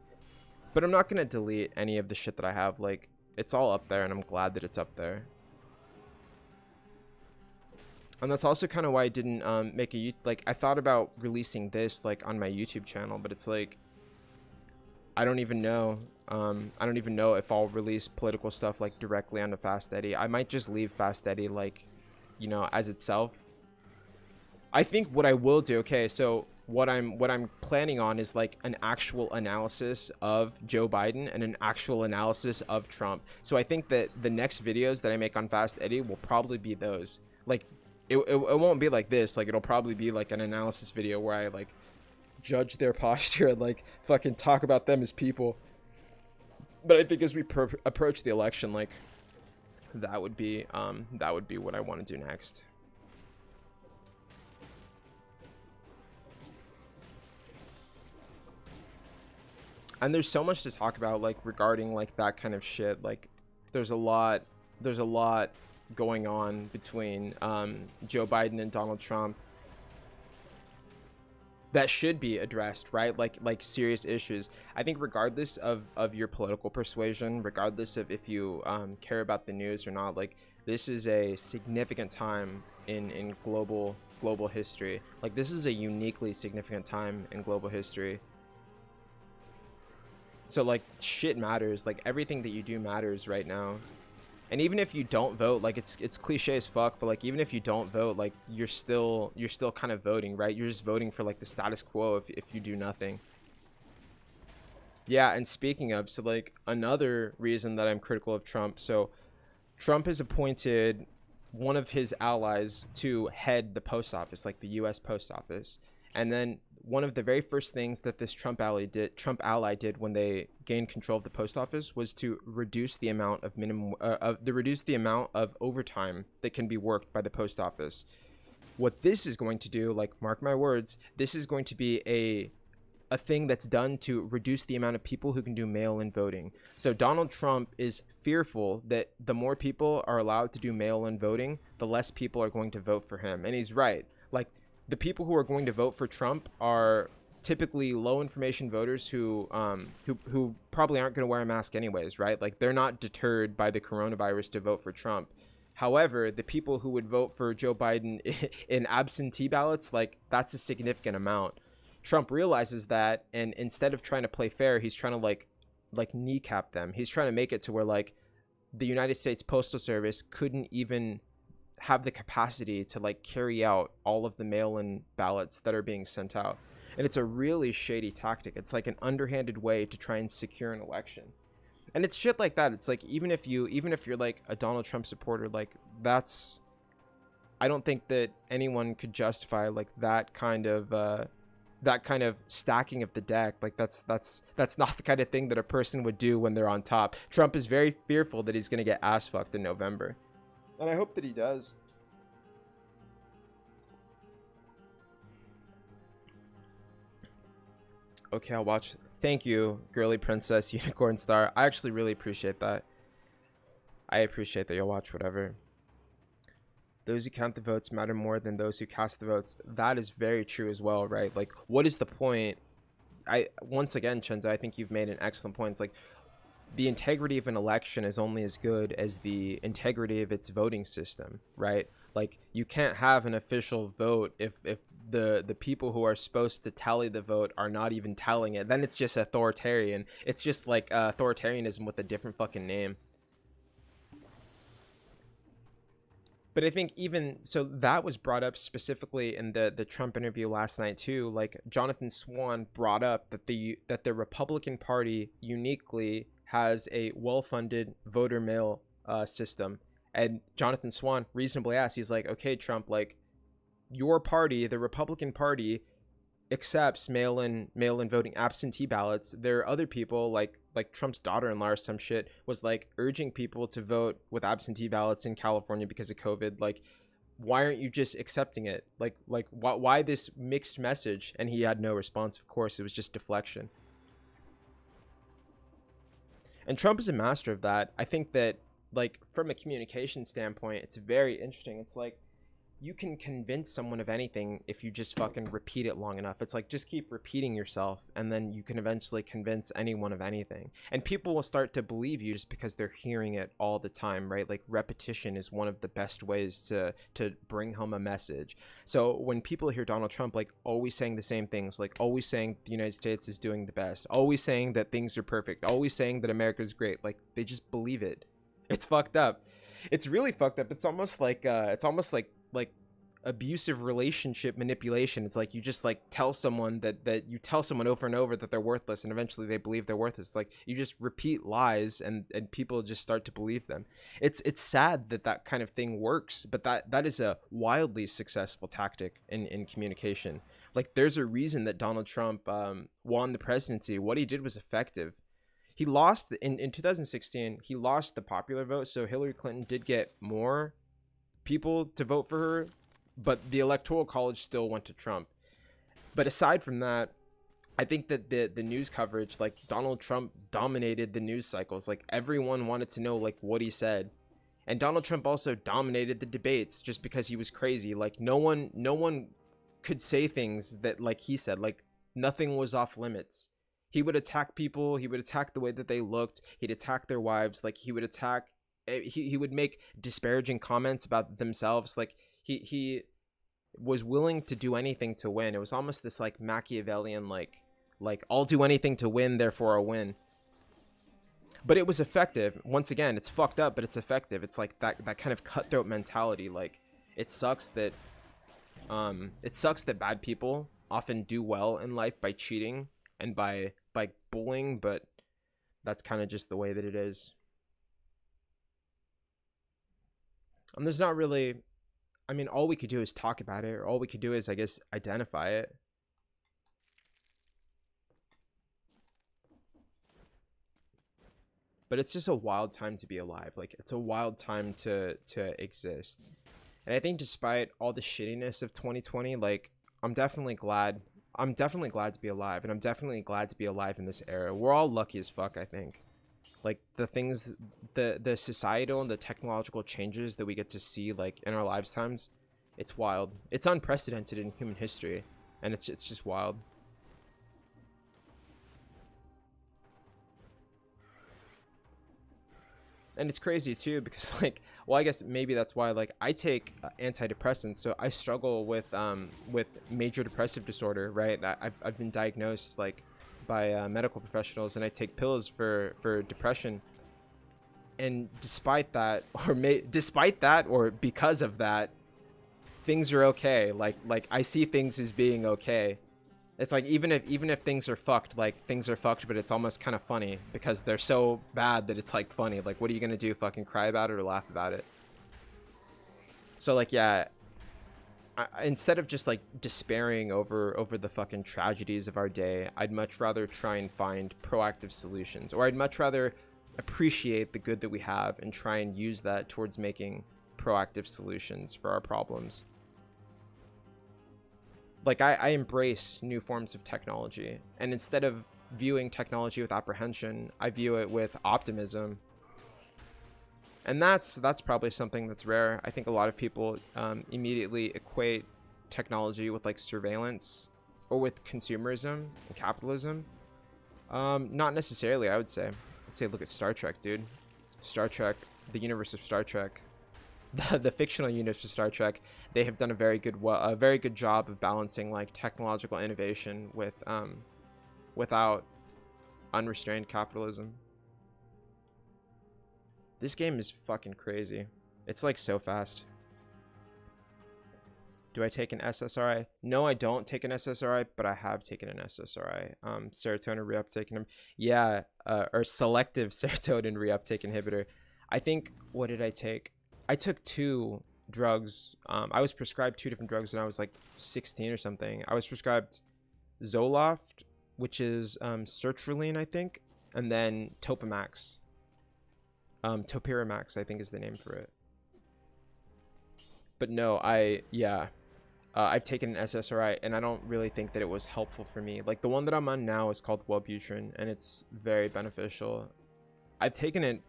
But I'm not gonna delete any of the shit that I have. Like, it's all up there, and I'm glad that it's up there. And that's also kind of why I didn't make a like, I thought about releasing this like on my YouTube channel, but it's like, I don't even know. I don't even know if I'll release political stuff like directly onto Fast Eddie. I might just leave Fast Eddie, like, you know, as itself. I think what I will do, okay, so what I'm planning on is like an actual analysis of Joe Biden and an actual analysis of Trump. So I think that the next videos that I make on Fast Eddie will probably be those. Like, it won't be like this. Like, it'll probably be like an analysis video where I like judge their posture and like fucking talk about them as people. But I think as we approach the election, like, that would be what I want to do next. And there's so much to talk about, like, regarding like that kind of shit. Like, there's a lot going on between Joe Biden and Donald Trump that should be addressed, right? Like serious issues. I think regardless of your political persuasion, regardless of if you care about the news or not, like, this is a significant time in global history. Like, this is a uniquely significant time in global history. So like, shit matters. Like, everything that you do matters right now. And even if you don't vote, like, it's cliche as fuck, but like, even if you don't vote, like, you're still kind of voting, right? You're just voting for like the status quo if you do nothing. Yeah, and speaking of, so like, another reason that I'm critical of Trump, so Trump has appointed one of his allies to head the post office, like the US post office. And then one of the very first things that this Trump ally did when they gained control of the post office was to reduce the amount of reduce the amount of overtime that can be worked by the post office. What this is going to do, like, mark my words, this is going to be a thing that's done to reduce the amount of people who can do mail-in voting. So Donald Trump is fearful that the more people are allowed to do mail-in voting, the less people are going to vote for him. And he's right. Like, the people who are going to vote for Trump are typically low information voters who probably aren't going to wear a mask anyways, right? Like, they're not deterred by the coronavirus to vote for Trump. However, the people who would vote for Joe Biden in absentee ballots, like, that's a significant amount. Trump realizes that, and instead of trying to play fair, he's trying to like kneecap them. He's trying to make it to where like the United States Postal Service couldn't even have the capacity to like carry out all of the mail-in ballots that are being sent out. And it's a really shady tactic. It's like an underhanded way to try and secure an election. And it's shit like that. It's like, even if you're like a Donald Trump supporter, like, that's, I don't think that anyone could justify like that kind of stacking of the deck. Like, that's not the kind of thing that a person would do when they're on top. Trump is very fearful that he's going to get ass fucked in November. And I hope that he does. Okay, I'll watch. Thank you, Girly Princess Unicorn Star. I actually really appreciate that. I appreciate that you'll watch whatever. those who count the votes matter more than those who cast the votes. That is very true as well, right? Like, what is the point? Once again, Chenza, I think you've made an excellent point. It's like, the integrity of an election is only as good as the integrity of its voting system, right? Like, you can't have an official vote if the people who are supposed to tally the vote are not even tallying it. Then it's just authoritarian. It's just like authoritarianism with a different fucking name. But I think even so, that was brought up specifically in the Trump interview last night too. Like, Jonathan Swan brought up that the Republican Party uniquely has a well-funded voter mail system, and Jonathan Swan reasonably asked, he's like, okay, Trump, like, your party, the Republican Party, accepts mail-in voting, absentee ballots. There are other people like Trump's daughter-in-law or some shit was like urging people to vote with absentee ballots in California because of COVID. Like, why aren't you just accepting it? Like why this mixed message? And he had no response. Of course, it was just deflection. And Trump is a master of that. I think that, like, from a communication standpoint, it's very interesting. It's like, you can convince someone of anything if you just fucking repeat it long enough. It's like, just keep repeating yourself, and then you can eventually convince anyone of anything. And people will start to believe you just because they're hearing it all the time, right? Like, repetition is one of the best ways to bring home a message. So when people hear Donald Trump, like, always saying the same things, like always saying the United States is doing the best, always saying that things are perfect, always saying that America is great, like, they just believe it. It's fucked up. It's really fucked up. It's almost like abusive relationship manipulation. It's like, you just like tell someone that you tell someone over and over that they're worthless, and eventually they believe they're worthless. It's like, you just repeat lies and people just start to believe them. It's sad that kind of thing works, but that is a wildly successful tactic in communication. Like, there's a reason that Donald Trump won the presidency. What he did was effective. He lost in 2016. He lost the popular vote, so Hillary Clinton did get more people to vote for her, but the electoral college still went to Trump. But aside from that, I think that the news coverage, like, Donald Trump dominated the news cycles. Like, everyone wanted to know, like, what he said. And Donald Trump also dominated the debates just because he was crazy. Like, no one could say things that, like, he said. Like, nothing was off limits. He would attack people. He would attack the way that they looked. He'd attack their wives. Like, he would attack, he would make disparaging comments about themselves. Like, he was willing to do anything to win. It was almost this like Machiavellian, like I'll do anything to win, therefore I'll win. But it was effective. Once again, it's fucked up, but it's effective. It's like that kind of cutthroat mentality. Like, it sucks that bad people often do well in life by cheating and by bullying, but that's kind of just the way that it is. And there's not really, I mean, all we could do is talk about it, or all we could do is, I guess, identify it. But it's just a wild time to be alive. Like, it's a wild time to exist. And I think despite all the shittiness of 2020, like, I'm definitely glad to be alive, and I'm definitely glad to be alive in this era. We're all lucky as fuck, I think. Like, the things, the societal and the technological changes that we get to see, like, in our lifetimes, it's wild. It's unprecedented in human history, and it's just wild. And it's crazy too, because, like, well, I guess maybe that's why, like, I take antidepressants, so I struggle with major depressive disorder, right? I've been diagnosed, like, by medical professionals, and I take pills for depression. And despite that, or because of that, things are okay. Like I see things as being okay. It's like, even if things are fucked, like, things are fucked, but it's almost kind of funny because they're so bad that it's like funny. Like, what are you gonna do? Fucking cry about it or laugh about it? So, like, yeah, instead of just like despairing over the fucking tragedies of our day, I'd much rather try and find proactive solutions, or I'd much rather appreciate the good that we have and try and use that towards making proactive solutions for our problems. Like, I embrace new forms of technology, and instead of viewing technology with apprehension, I view it with optimism. And that's probably something that's rare. I think a lot of people immediately equate technology with like surveillance or with consumerism and capitalism. Not necessarily, I would say. I'd say look at Star Trek, dude. Star Trek, the universe of Star Trek, the fictional universe of Star Trek. They have done a very good job of balancing like technological innovation with without unrestrained capitalism. This game is fucking crazy. It's like so fast. Do I take an SSRI? No, I don't take an SSRI, but I have taken an SSRI. Serotonin reuptake yeah, or selective serotonin reuptake inhibitor. I think, what did I take? I took 2 drugs. I was prescribed 2 different drugs when I was like 16 or something. I was prescribed Zoloft, which is sertraline, I think, and then Topamax. Topiramax, I think, is the name for it. But no, I've taken an SSRI, and I don't really think that it was helpful for me. Like, the one that I'm on now is called Wellbutrin, and it's very beneficial. I've taken it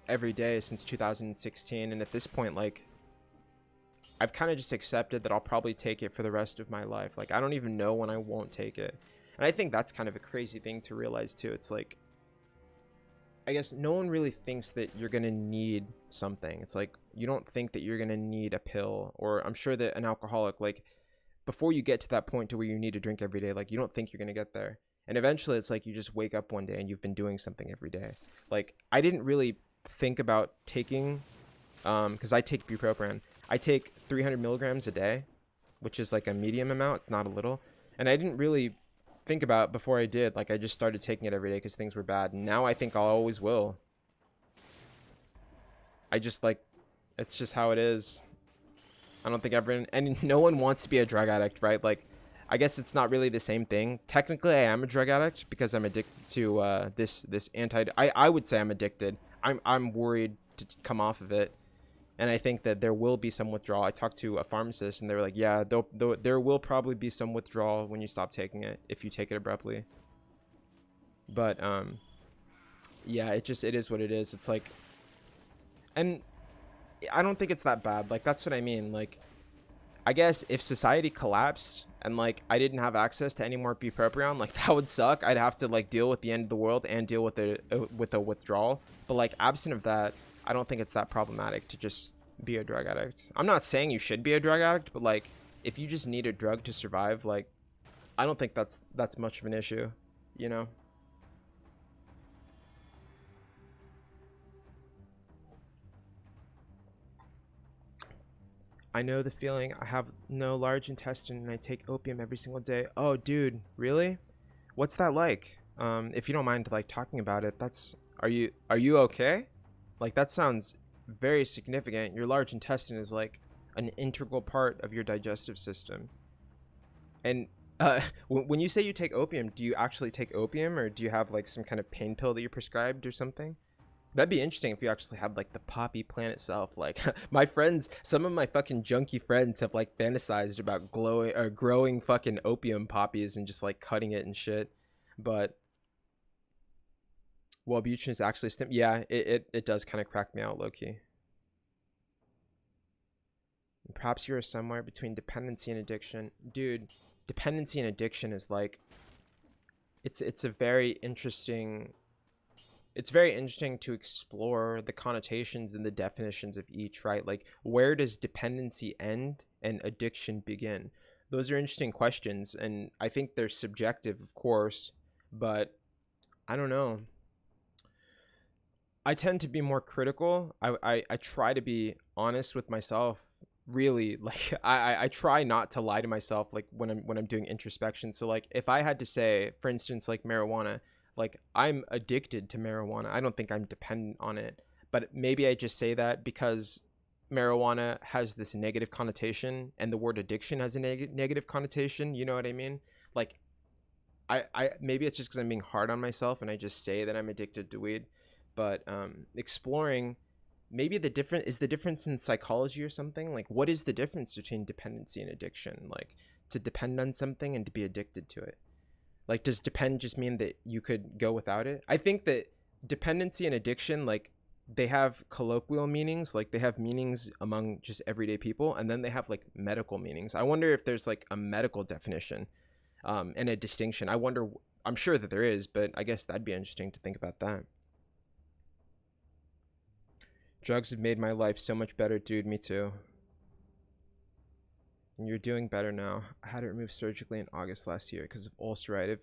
every day since 2016, and at this point, like, I've kind of just accepted that I'll probably take it for the rest of my life. Like, I don't even know when I won't take it. And I think that's kind of a crazy thing to realize, too. It's like, I guess no one really thinks that you're going to need something. It's like, you don't think that you're going to need a pill, or I'm sure that an alcoholic, like, before you get to that point to where you need to drink every day, like, you don't think you're going to get there. And eventually it's like you just wake up one day and you've been doing something every day. Like, I didn't really think about taking, because I take bupropion. I take 300 milligrams a day, which is like a medium amount. It's not a little. And I didn't really think about before I did. Like, I just started taking it every day because things were bad. And now I think I'll always will. I just, like, it's just how it is. I don't think everyone, and no one wants to be a drug addict, right? Like, I guess it's not really the same thing. Technically, I am a drug addict because I'm addicted to this I would say I'm addicted. I'm worried to come off of it, and I think that there will be some withdrawal. I talked to a pharmacist, and they were like, yeah, there will probably be some withdrawal when you stop taking it if you take it abruptly. But yeah, it is what it is. It's like, and I don't think it's that bad. Like, that's what I mean. Like, I guess if society collapsed and like I didn't have access to any more bupropion, like, that would suck. I'd have to like deal with the end of the world and deal with a withdrawal. But like, absent of that, I don't think it's that problematic to just be a drug addict. I'm not saying you should be a drug addict, but like, if you just need a drug to survive, like, I don't think that's much of an issue, you know? I know the feeling. I have no large intestine and I take opium every single day. Oh, dude, really? What's that like? If you don't mind like talking about it, are you okay? Like, that sounds very significant. Your large intestine is like an integral part of your digestive system. And when you say you take opium, do you actually take opium, or do you have like some kind of pain pill that you're prescribed or something? That'd be interesting if you actually had like the poppy plant itself. Like, my friends, some of my fucking junkie friends have like fantasized about growing fucking opium poppies and just like cutting it and shit. But Wellbutrin is actually yeah, it does kind of crack me out low key. Perhaps you are somewhere between dependency and addiction, dude. Dependency and addiction is like, it's a very interesting. It's very interesting to explore the connotations and the definitions of each, right? Like, where does dependency end and addiction begin? Those are interesting questions, and I think they're subjective, of course, but I don't know. I tend to be more critical. I try to be honest with myself, really. Like, I try not to lie to myself, like, when I'm doing introspection. So like, if I had to say, for instance, like marijuana, like, I'm addicted to marijuana. I don't think I'm dependent on it, but maybe I just say that because marijuana has this negative connotation and the word addiction has a negative connotation. You know what I mean? Like, I maybe it's just because I'm being hard on myself and I just say that I'm addicted to weed. But exploring maybe the difference in psychology or something. Like, what is the difference between dependency and addiction? Like, to depend on something and to be addicted to it. Like, does depend just mean that you could go without it? I think that dependency and addiction, like, they have colloquial meanings, like they have meanings among just everyday people, and then they have like medical meanings. I wonder if there's like a medical definition and a distinction. I'm sure that there is, but I guess that'd be interesting to think about that. Drugs have made my life so much better, dude. Me too. And you're doing better now. I had it removed surgically in August last year because of ulcerative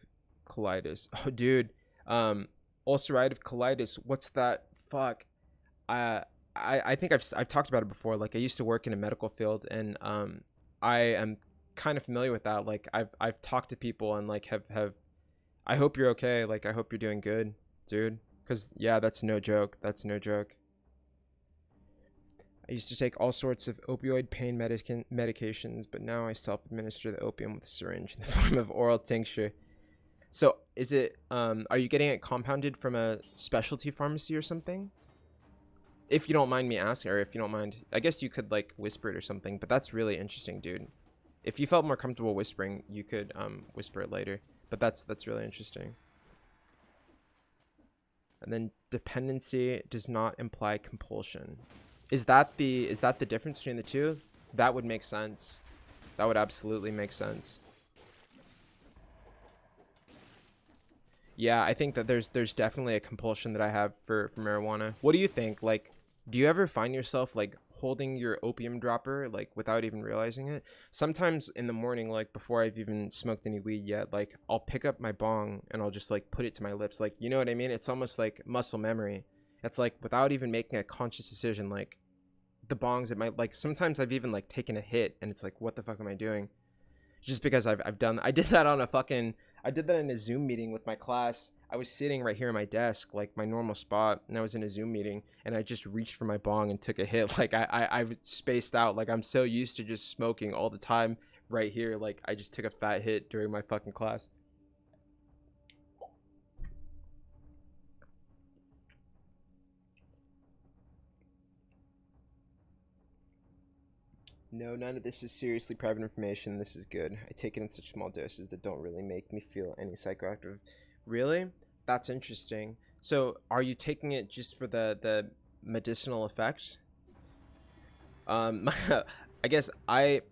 colitis. Oh, dude. Ulcerative colitis. What's that? Fuck. I think I've talked about it before. Like, I used to work in a medical field, and I am kind of familiar with that. Like, I've talked to people and like have I hope you're okay. Like, I hope you're doing good, dude. Because yeah, that's no joke. That's no joke. I used to take all sorts of opioid pain medications, but now I self-administer the opium with a syringe in the form of oral tincture. So is it, are you getting it compounded from a specialty pharmacy or something? If you don't mind me asking, or if you don't mind, I guess you could like whisper it or something, but that's really interesting, dude. If you felt more comfortable whispering, you could whisper it later, but that's really interesting. And then dependency does not imply compulsion. Is that the difference between the two? That would make sense. That would absolutely make sense. Yeah, I think that there's definitely a compulsion that I have for marijuana. What do you think? Like, do you ever find yourself like holding your opium dropper like without even realizing it? Sometimes in the morning, like before I've even smoked any weed yet, like I'll pick up my bong and I'll just like put it to my lips. Like, you know what I mean? It's almost like muscle memory. It's like without even making a conscious decision, like the bongs, it might, like sometimes I've even like taken a hit and it's like, what the fuck am I doing? Just because I've done, I did that in a Zoom meeting with my class. I was sitting right here at my desk, like my normal spot, and I was in a Zoom meeting, and I just reached for my bong and took a hit. Like I spaced out. Like I'm so used to just smoking all the time right here. Like I just took a fat hit during my fucking class. No, none of this is seriously private information. This is good. I take it in such small doses that don't really make me feel any psychoactive. Really? That's interesting. So, are you taking it just for the medicinal effect? I guess I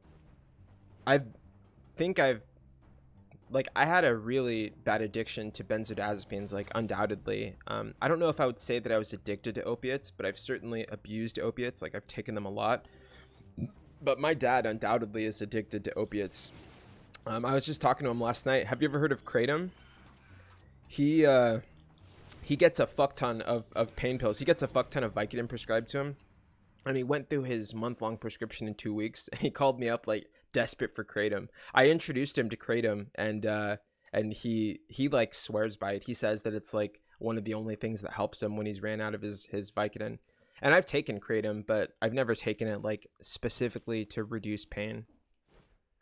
think I've like I had a really bad addiction to benzodiazepines, like undoubtedly. I don't know if I would say that I was addicted to opiates, but I've certainly abused opiates. Like I've taken them a lot. But my dad undoubtedly is addicted to opiates. I was just talking to him last night. Have you ever heard of kratom? He gets a fuck ton of pain pills. He gets a fuck ton of Vicodin prescribed to him. And he went through his month-long prescription in 2 weeks. And he called me up like desperate for kratom. I introduced him to kratom, and he like swears by it. He says that it's like one of the only things that helps him when he's ran out of his Vicodin. And I've taken kratom, but I've never taken it like specifically to reduce pain.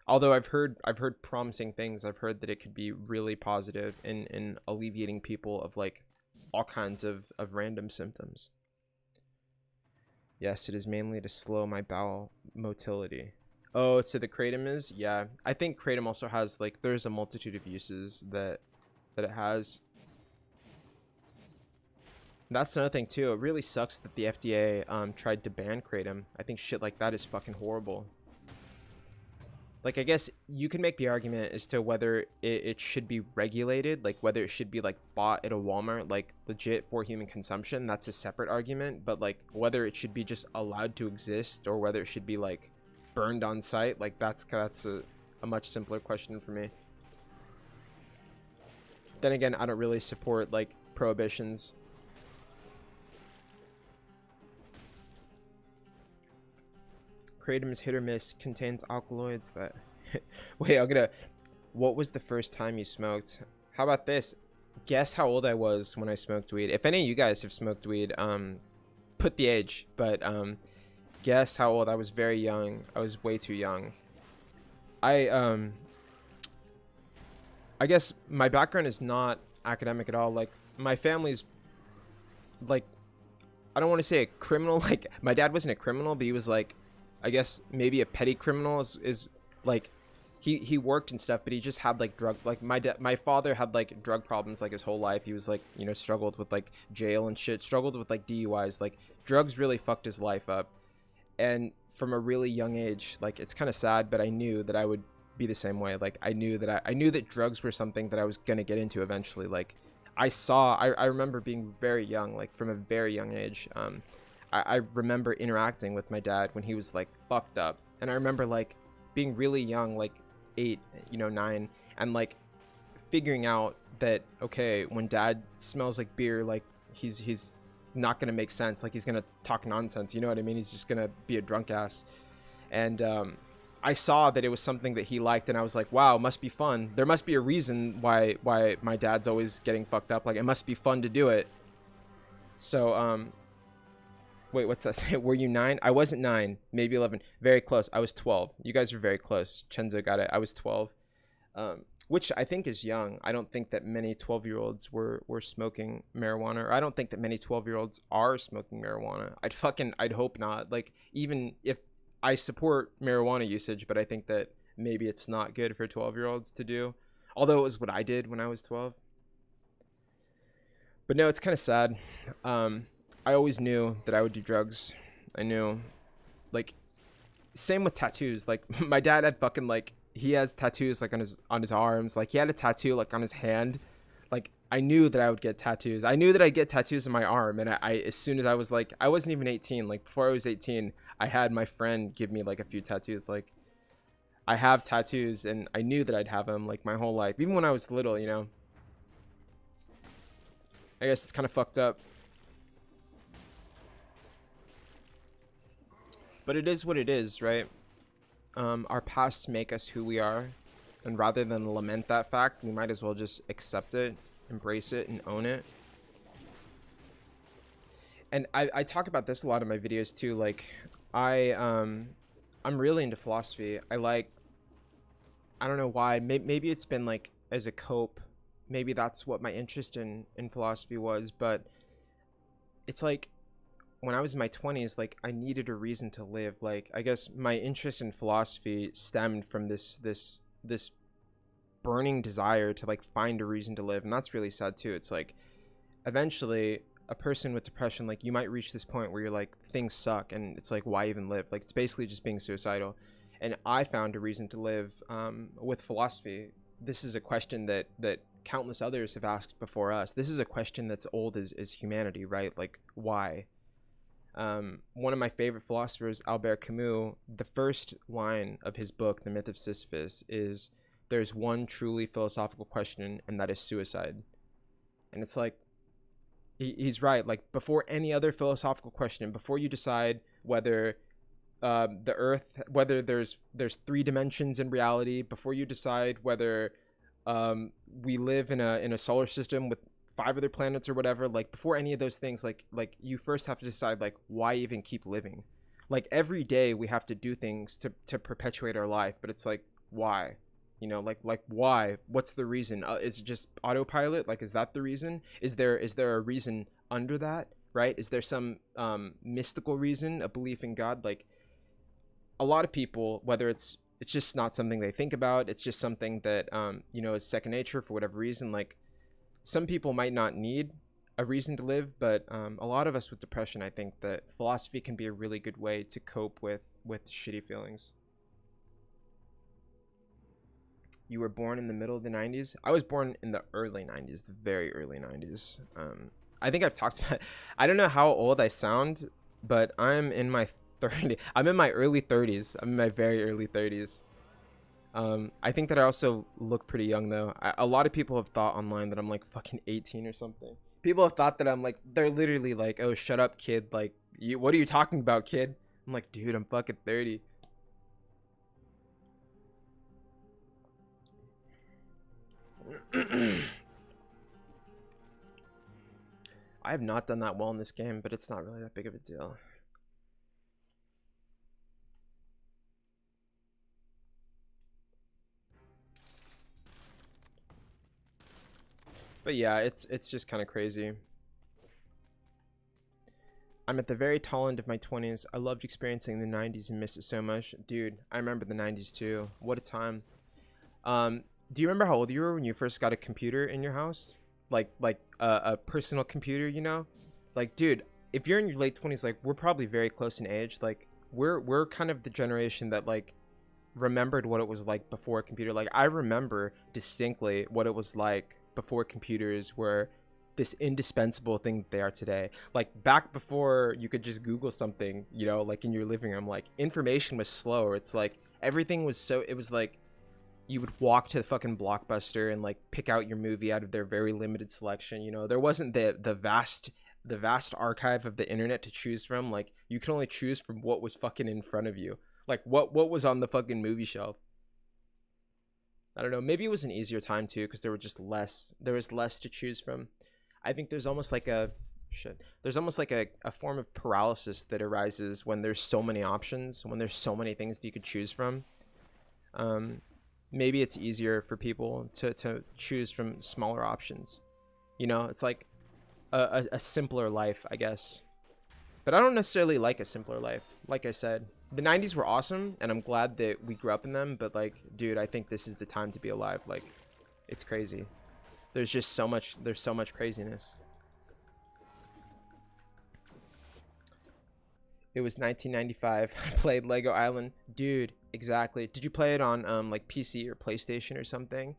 Although I've heard promising things. I've heard that it could be really positive in alleviating people of like all kinds of random symptoms. Yes, it is mainly to slow my bowel motility. Oh, so the kratom is? Yeah. I think kratom also has like, there's a multitude of uses that it has. That's another thing too. It really sucks that the FDA tried to ban kratom. I think shit like that is fucking horrible. Like, I guess you can make the argument as to whether it should be regulated, like whether it should be like bought at a Walmart, like legit for human consumption. That's a separate argument. But like whether it should be just allowed to exist or whether it should be like burned on site, like that's a much simpler question for me. Then again, I don't really support like prohibitions. Kratom is hit or miss, contains alkaloids that wait, what was the first time you smoked? How about this? Guess how old I was when I smoked weed. If any of you guys have smoked weed, put the age, but guess how old. I was very young. I was way too young. I guess my background is not academic at all. Like my family's like, I don't want to say a criminal, like my dad wasn't a criminal, but he was like, I guess maybe a petty criminal is like, he worked and stuff, but he just had like drug, like my father had like drug problems like his whole life. He was like, you know, struggled with like jail and shit, struggled with like DUIs. Like drugs really fucked his life up. And from a really young age, like it's kind of sad, but I knew that I would be the same way. Like I knew that I knew that drugs were something that I was gonna get into eventually. Like I remember being very young, like from a very young age. I remember interacting with my dad when he was like fucked up, and I remember like being really young, like 8, you know, 9, and like figuring out that, okay, when dad smells like beer, like he's not gonna make sense, like he's gonna talk nonsense, you know what I mean? He's just gonna be a drunk ass. And I saw that it was something that he liked, and I was like, wow, must be fun. There must be a reason why my dad's always getting fucked up. Like it must be fun to do it. So wait, what's that say? Were you 9? I wasn't 9, maybe 11. Very close. I was 12. You guys are very close. Chenzo got it. I was 12. Which I think is young. I don't think that many 12-year-olds were smoking marijuana. Or I don't think that many 12-year-olds are smoking marijuana. I'd hope not. Like, even if I support marijuana usage, but I think that maybe it's not good for 12-year-olds to do. Although it was what I did when I was 12. But no, it's kind of sad. I always knew that I would do drugs. I knew, like, same with tattoos. Like my dad had fucking like, he has tattoos like on his arms. Like he had a tattoo like on his hand. Like I knew that I would get tattoos. I knew that I'd get tattoos on my arm. And I as soon as I was like, I wasn't even 18. Like before I was 18, I had my friend give me like a few tattoos. Like I have tattoos, and I knew that I'd have them like my whole life, even when I was little. You know. I guess it's kind of fucked up. But it is what it is, right? Our pasts make us who we are. And rather than lament that fact, we might as well just accept it, embrace it, and own it. And I talk about this a lot in my videos too. Like, I'm really into philosophy. I don't know why. Maybe it's been like as a cope. Maybe that's what my interest in philosophy was. But it's like, when I was in my 20s, like I needed a reason to live. Like I guess my interest in philosophy stemmed from this burning desire to like find a reason to live. And that's really sad too. It's like eventually a person with depression, like you might reach this point where you're like, things suck, and it's like, why even live? Like it's basically just being suicidal. And I found a reason to live with philosophy. This is a question that countless others have asked before us. This is a question that's old as humanity, right? Like why? One of my favorite philosophers, Albert Camus, the first line of his book, The Myth of Sisyphus, is, there's one truly philosophical question, and that is suicide. And it's like, he's right. Like before any other philosophical question, before you decide whether the earth, whether there's 3 dimensions in reality, before you decide whether we live in a solar system with 5 other planets or whatever, like before any of those things, like you first have to decide, like, why even keep living? Like every day we have to do things to perpetuate our life, but it's like, why? You know, like why? What's the reason? Is it just autopilot? Like, is that the reason? Is there a reason under that, right? Is there some mystical reason, a belief in God? Like a lot of people, whether it's just not something they think about, it's just something that you know, is second nature for whatever reason. Like some people might not need a reason to live, but a lot of us with depression, I think that philosophy can be a really good way to cope with shitty feelings. You were born in the middle of the 90s? I was born in the early 90s, the very early 90s. I think I've talked about, I don't know how old I sound, but I'm in my I'm in my early 30s. I'm in my very early 30s. I think that I also look pretty young though. A lot of people have thought online that I'm like fucking 18 or something. People have thought that I'm like, they're literally like, oh, shut up, kid. Like, what are you talking about, kid? I'm like, dude, I'm fucking 30. I have not done that well in this game, but it's not really that big of a deal. But yeah, it's just kind of crazy. I'm at the very tall end of my 20s. I loved experiencing the 90s and miss it so much. Dude, I remember the 90s too. What a time. Um, do you remember how old you were when you first got a computer in your house? Like a personal computer, you know? Like, dude, if you're in your late 20s, like we're probably very close in age. Like we're kind of the generation that like remembered what it was like before a computer. Like I remember distinctly what it was like before computers were this indispensable thing that they are today. Like back before you could just Google something, you know, like in your living room, like information was slower. It's like everything was so, it was like you would walk to the fucking Blockbuster and like pick out your movie out of their very limited selection. You know, there wasn't the vast archive of the internet to choose from. Like you could only choose from what was fucking in front of you. Like what was on the fucking movie shelf. I don't know. Maybe it was an easier time too because there was less to choose from. I think there's almost like a shit. There's almost like a form of paralysis that arises when there's so many options, when there's so many things that you could choose from. Um, Maybe it's easier for people to choose from smaller options. You know, it's like a simpler life, I guess. But I don't necessarily like a simpler life. Like I said, the 90s were awesome, and I'm glad that we grew up in them. But like, dude, I think this is the time to be alive. Like, it's crazy. There's just so much. There's so much craziness. It was 1995. I played Lego Island, dude. Exactly. Did you play it on like PC or PlayStation or something?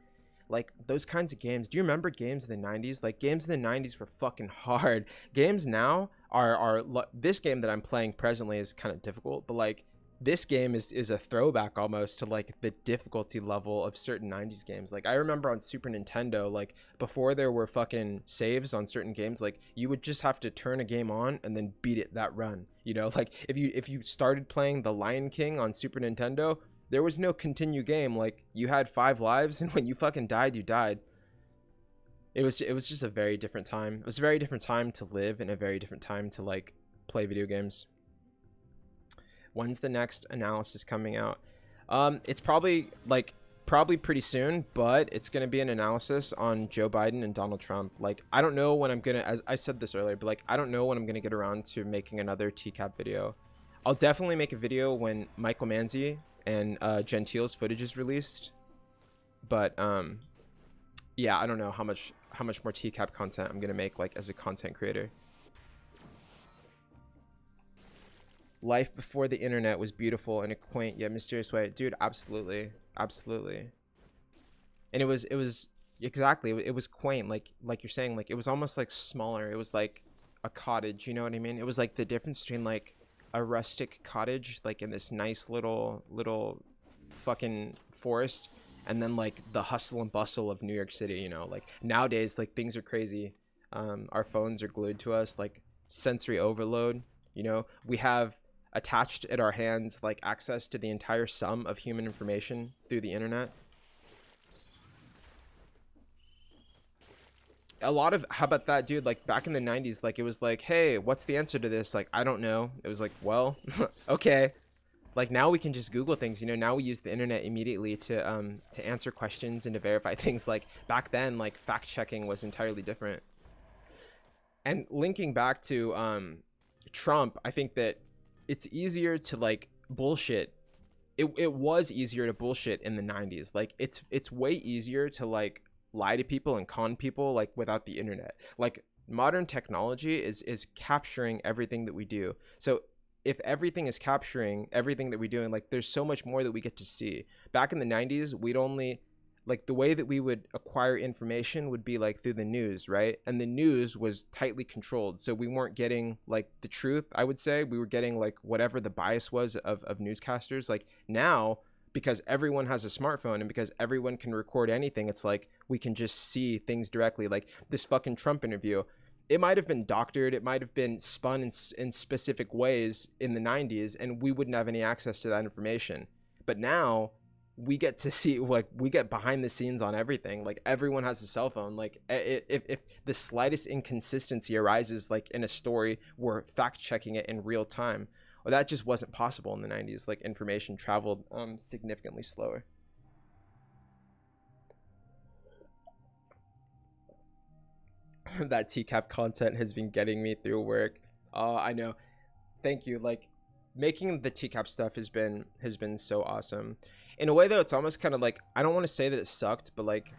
Like those kinds of games. Do you remember games in the 90s? Like games in the 90s were fucking hard. Games now are this game that I'm playing presently is kind of difficult, but like this game is a throwback almost to like the difficulty level of certain 90s games. Like I remember on Super Nintendo, like before there were fucking saves on certain games, like you would just have to turn a game on and then beat it that run. You know, like if you started playing The Lion King on Super Nintendo, there was no continue game. Like you had 5 lives, and when you fucking died, you died. It was just a very different time. It was a very different time to live and a very different time to like play video games. When's the next analysis coming out? It's probably pretty soon, but it's gonna be an analysis on Joe Biden and Donald Trump. Like I don't know when I'm gonna, as I said this earlier, but like I don't know when I'm gonna get around to making another TCAP video. I'll definitely make a video when Michael Manzi and Gentile's footage is released. But yeah, I don't know how much more TCAP content I'm gonna make like as a content creator. Life before the internet was beautiful in a quaint yet mysterious way, dude. Absolutely, absolutely. And it was exactly, it was quaint, like you're saying, like it was almost like smaller. It was like a cottage, you know what I mean? It was like the difference between like a rustic cottage like in this nice little fucking forest, and then like the hustle and bustle of New York City. You know, like nowadays like things are crazy. Our phones are glued to us, like sensory overload. You know, we have attached at our hands like access to the entire sum of human information through the internet. A lot of, how about that, dude? Like back in the 90s, like it was like, hey, what's the answer to this? Like I don't know. It was like, well, okay. Like now we can just Google things. You know, now we use the internet immediately to answer questions and to verify things. Like back then, like fact checking was entirely different. And linking back to Trump, I think that it's easier to like bullshit. It was easier to bullshit in the 90s. Like it's way easier to like lie to people and con people like without the internet. Like modern technology is capturing everything that we do. So if everything is capturing everything that we do, and like there's so much more that we get to see. Back in the 90s, we'd only, like the way that we would acquire information would be like through the news, right? And the news was tightly controlled, so we weren't getting like the truth. I would say we were getting like whatever the bias was of newscasters. Like now, because everyone has a smartphone and because everyone can record anything, it's like we can just see things directly. Like this fucking Trump interview, it might have been doctored, it might have been spun in specific ways in the 90s, and we wouldn't have any access to that information. But now we get to see, like we get behind the scenes on everything. Like everyone has a cell phone. Like if the slightest inconsistency arises like in a story, we're fact checking it in real time. Well, that just wasn't possible in the 90s. Like information traveled significantly slower. That TCAP content has been getting me through work. I know. Thank you. Like making the TCAP stuff has been so awesome. In a way though, it's almost kind of like, I don't want to say that it sucked, but like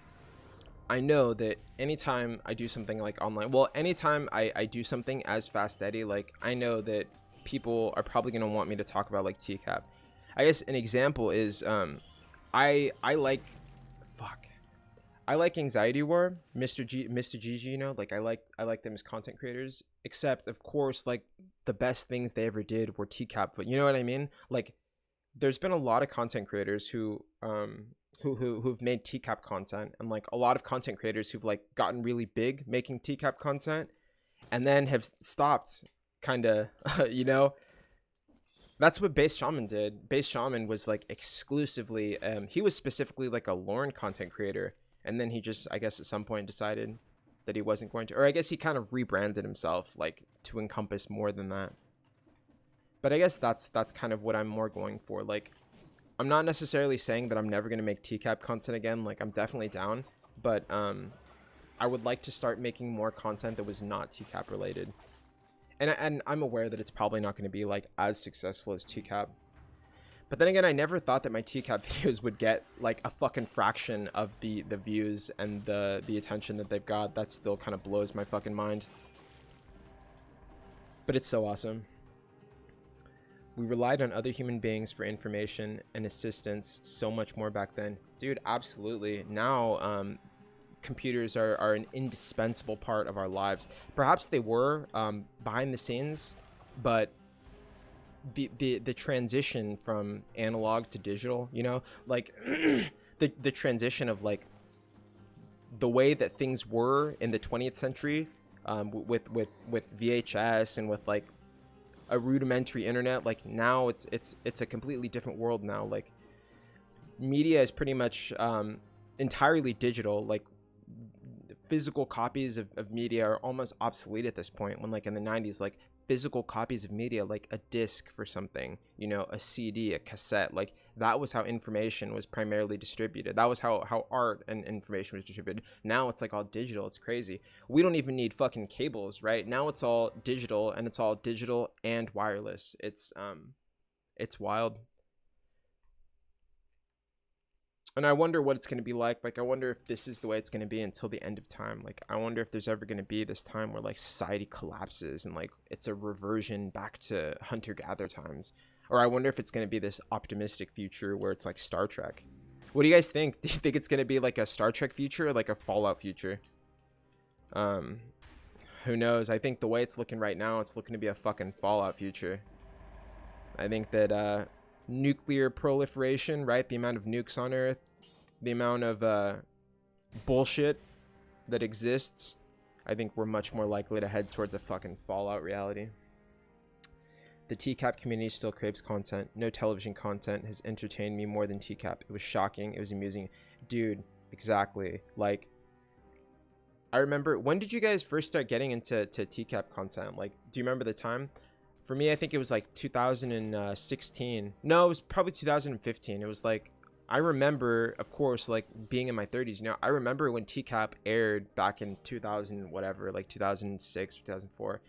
I know that anytime I do something like online, well, anytime I do something as Fast Eddie, like I know that people are probably going to want me to talk about like TCAP. I guess an example is I like, fuck, I like Anxiety War, Mr. Gigi, you know, like I like them as content creators, except of course like the best things they ever did were TCAP, but you know what I mean? Like there's been a lot of content creators who've made TCAP content, and like a lot of content creators who've like gotten really big making TCAP content and then have stopped kind of you know. That's what Base Shaman did. Base Shaman was like exclusively he was specifically like a Lorne content creator, and then he just, I guess at some point decided that he wasn't going to, or I guess he kind of rebranded himself like to encompass more than that. But I guess that's kind of what I'm more going for. Like I'm not necessarily saying that I'm never going to make TCAP content again. Like I'm definitely down, but I would like to start making more content that was not TCAP related. And I'm aware that it's probably not going to be like as successful as TCAP. But then again, I never thought that my TCAP videos would get like a fucking fraction of the views and the attention that they've got. That still kind of blows my fucking mind. But it's so awesome. We relied on other human beings for information and assistance so much more back then. Dude, absolutely. Now, computers are an indispensable part of our lives. Perhaps they were behind the scenes, but the transition from analog to digital, you know, like the transition of like the way that things were in the 20th century with VHS and with like a rudimentary internet, like now it's a completely different world now. Like media is pretty much entirely digital. Like physical copies of media are almost obsolete at this point, when like in the 90s, like physical copies of media, like a disc for something, you know, a CD, a cassette, like that was how information was primarily distributed. That was how art and information was distributed. Now it's like all digital. It's crazy. We don't even need fucking cables, right? Now it's all digital, and it's all digital and wireless. It's wild. And I wonder what it's going to be like. Like, I wonder if this is the way it's going to be until the end of time. Like, I wonder if there's ever going to be this time where, like, society collapses and, like, it's a reversion back to hunter-gatherer times. Or I wonder if it's going to be this optimistic future where it's like Star Trek. What do you guys think? Do you think it's going to be like a Star Trek future or like a Fallout future? Who knows? I think the way it's looking right now, it's looking to be a fucking Fallout future. I think that nuclear proliferation, right? The amount of nukes on Earth, the amount of bullshit that exists, I think we're much more likely to head towards a fucking Fallout reality. The TCAP community still craves content. No television content has entertained me more than TCAP. It was shocking. It was amusing. Dude, exactly. Like, I remember, when did you guys first start getting into TCAP content? Like, do you remember the time? For me, I think it was like 2016. No, it was probably 2015. It was like, I remember, of course, like being in my 30s. You know, I remember when TCAP aired back in 2000, whatever, like 2006, 2004.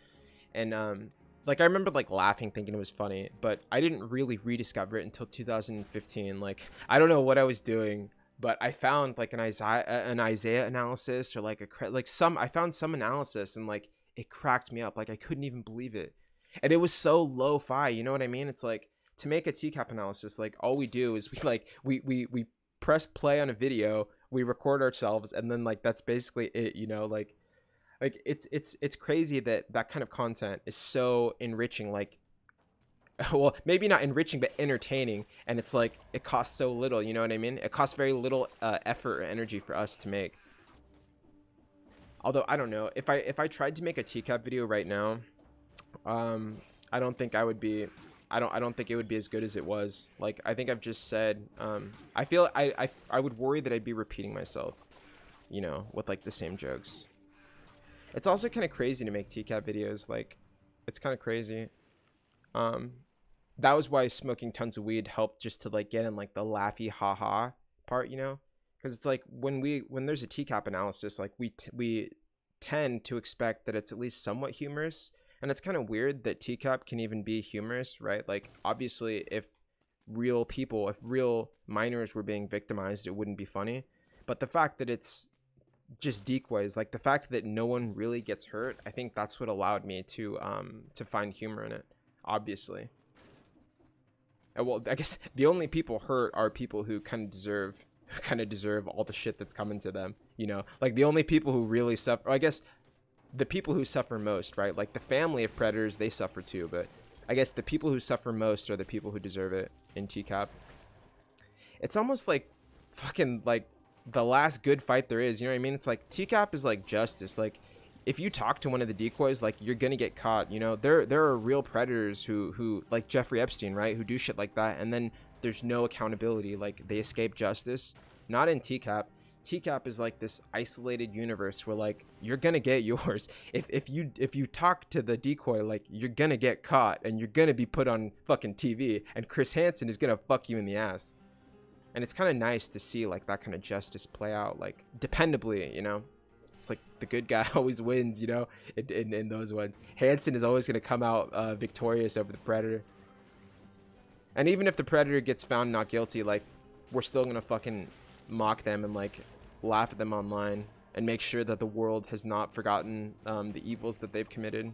And like I remember like laughing, thinking it was funny, but I didn't really rediscover it until 2015. Like, I don't know what I was doing, but I found like an Isaiah analysis, or like I found some analysis, and like it cracked me up. Like I couldn't even believe it. And it was so lo-fi, you know what I mean? It's like, to make a TCAP analysis, like all we do is we press play on a video, we record ourselves, and then like that's basically it, you know. Like it's crazy that that kind of content is so enriching. Like, well, maybe not enriching, but entertaining. And it's like, it costs so little, you know what I mean? It costs very little effort or energy for us to make. Although I don't know, if I tried to make a TCAP video right now, I don't think I would be, I don't think it would be as good as it was. Like, I think I've just said, I feel I would worry that I'd be repeating myself, you know, with like the same jokes. It's also kind of crazy to make TCAP videos. Like, it's kind of crazy. That was why smoking tons of weed helped, just to like get in like the laughy haha part, you know, because it's like when there's a TCAP analysis, like we tend to expect that it's at least somewhat humorous. And it's kind of weird that TCAP can even be humorous, right? Like, obviously, if real people, if real minors were being victimized, it wouldn't be funny. But the fact that it's just decoys, like the fact that no one really gets hurt, I think that's what allowed me to find humor in it, obviously. And well, I guess the only people hurt are people who kind of deserve all the shit that's coming to them, you know? Like the only people who really suffer, I guess the people who suffer most, right? Like the family of predators, they suffer too, but I guess the people who suffer most are the people who deserve it in TCAP. It's almost like fucking like the last good fight there is, you know what I mean? It's like TCAP is like justice. Like if you talk to one of the decoys, like you're gonna get caught, you know? There are real predators who like Jeffrey Epstein, right? Who do shit like that, and then there's no accountability, like they escape justice. Not in TCAP. TCAP is like this isolated universe where like you're gonna get yours. If you talk to the decoy, like you're gonna get caught and you're gonna be put on fucking TV, and Chris Hansen is gonna fuck you in the ass. And it's kind of nice to see like that kind of justice play out like dependably, you know? It's like the good guy always wins, you know, in those ones. Hansen is always gonna come out victorious over the predator. And even if the predator gets found not guilty, like we're still gonna fucking mock them and like laugh at them online and make sure that the world has not forgotten the evils that they've committed.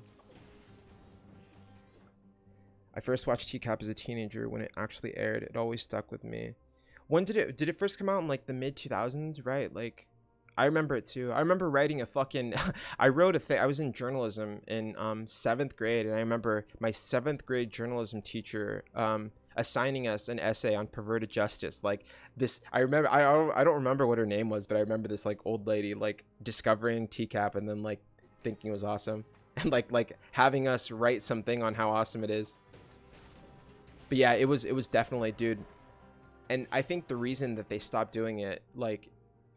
I first watched TCAP as a teenager when it actually aired. It always stuck with me. When did it first come out? In like the mid 2000s, right? Like I remember it too. I remember writing a fucking I wrote a thing. I was in journalism in 7th grade, and I remember my 7th grade journalism teacher assigning us an essay on perverted justice. Like this, I remember, I don't remember what her name was, but I remember this like old lady like discovering TCAP and then like thinking it was awesome, and like having us write something on how awesome it is. But yeah, it was definitely, dude. And I think the reason that they stopped doing it, like,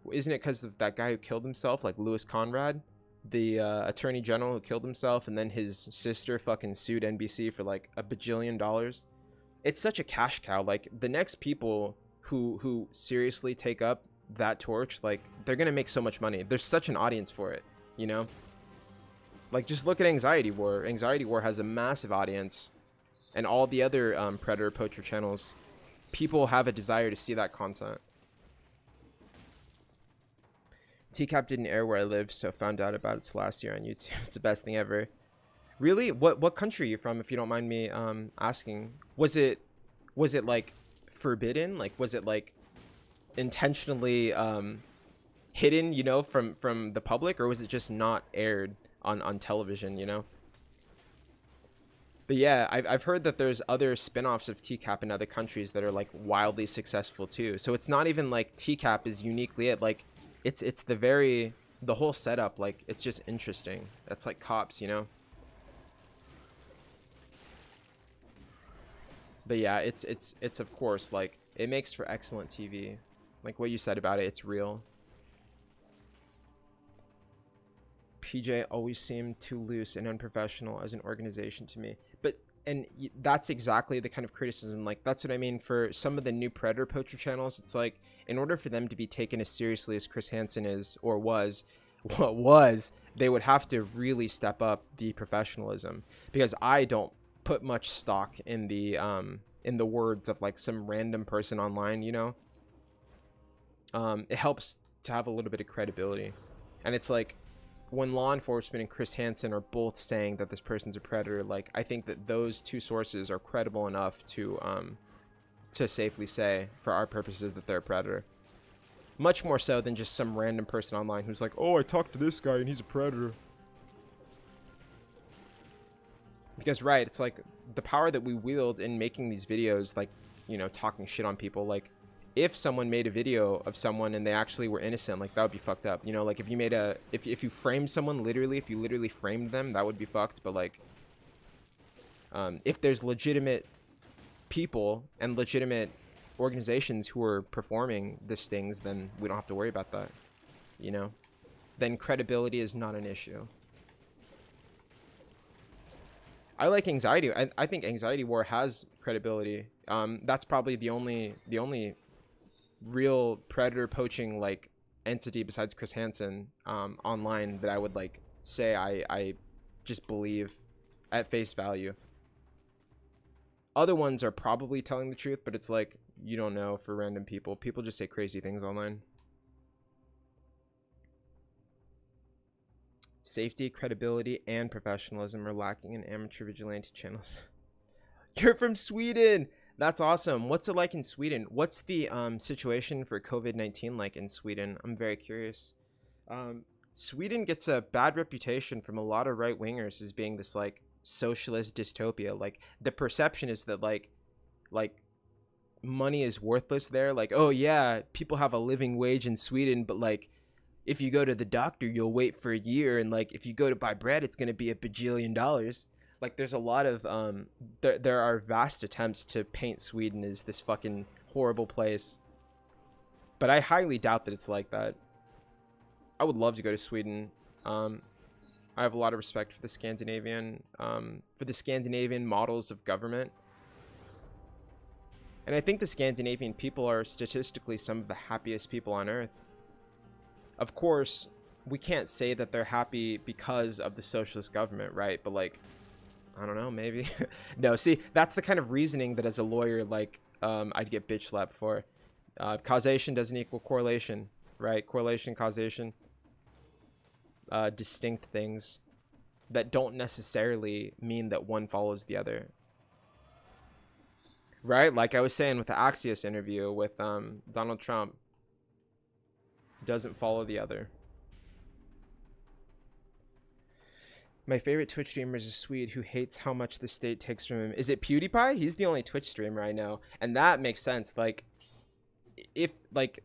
isn't it because of that guy who killed himself, like Louis Conrad, the attorney general who killed himself, and then his sister fucking sued NBC for like $1 bajillion. It's such a cash cow. Like the next people who seriously take up that torch, like they're gonna make so much money. There's such an audience for it, you know? Like just look at Anxiety War. Anxiety War has a massive audience, and all the other predator poacher channels, people have a desire to see that content. TCAP didn't air where I live, so found out about it last year on YouTube. It's the best thing ever. Really? What country are you from, if you don't mind me asking? Was it like forbidden? Like was it like intentionally hidden, you know, from the public, or was it just not aired on television, you know? But yeah, I've heard that there's other spin-offs of TCAP in other countries that are like wildly successful too. So it's not even like TCAP is uniquely it. Like it's the whole setup, like it's just interesting. That's like Cops, you know? But yeah, it's of course, like it makes for excellent TV. Like what you said about it, it's real. PJ always seemed too loose and unprofessional as an organization to me. And that's exactly the kind of criticism, like that's what I mean for some of the new predator poacher channels. It's like in order for them to be taken as seriously as Chris Hansen is or was, they would have to really step up the professionalism, because I don't put much stock in the words of like some random person online, you know. It helps to have a little bit of credibility, and it's like when law enforcement and Chris Hansen are both saying that this person's a predator, like I think that those two sources are credible enough to safely say for our purposes that they're a predator. Much more so than just some random person online who's like, oh, I talked to this guy and he's a predator. Because right, it's like the power that we wield in making these videos, like, you know, talking shit on people, like if someone made a video of someone and they actually were innocent, like that would be fucked up, you know. Like if you made if you framed someone, literally, if you literally framed them, that would be fucked. But like if there's legitimate people and legitimate organizations who are performing these things, then we don't have to worry about that, you know. Then credibility is not an issue. I like Anxiety. I think Anxiety War has credibility. That's probably the only real predator poaching like entity besides Chris Hansen online that I would like say I just believe at face value. Other ones are probably telling the truth, but it's like, you don't know for random people. People just say crazy things online. Safety, credibility, and professionalism are lacking in amateur vigilante channels. You're from Sweden. That's awesome. What's it like in Sweden? What's the situation for COVID-19 like in Sweden? I'm very curious. Sweden gets a bad reputation from a lot of right wingers as being this like socialist dystopia. Like the perception is that like money is worthless there. Like, oh yeah, people have a living wage in Sweden, but like if you go to the doctor, you'll wait for a year, and like if you go to buy bread, it's gonna be $1 bajillion. Like there's a lot of there are vast attempts to paint Sweden as this fucking horrible place, but I highly doubt that it's like that. I would love to go to Sweden. I have a lot of respect for the Scandinavian models of government, and I think the Scandinavian people are statistically some of the happiest people on earth. Of course, we can't say that they're happy because of the socialist government, right? But like, I don't know, maybe. No, see, that's the kind of reasoning that as a lawyer, like, I'd get bitch slapped for. Causation doesn't equal correlation, right? Correlation, causation, distinct things that don't necessarily mean that one follows the other, right? Like I was saying with the Axios interview with Donald Trump, doesn't follow the other. My favorite Twitch streamer is a Swede who hates how much the state takes from him. Is it PewDiePie? He's the only Twitch streamer I know, and that makes sense. Like, if like,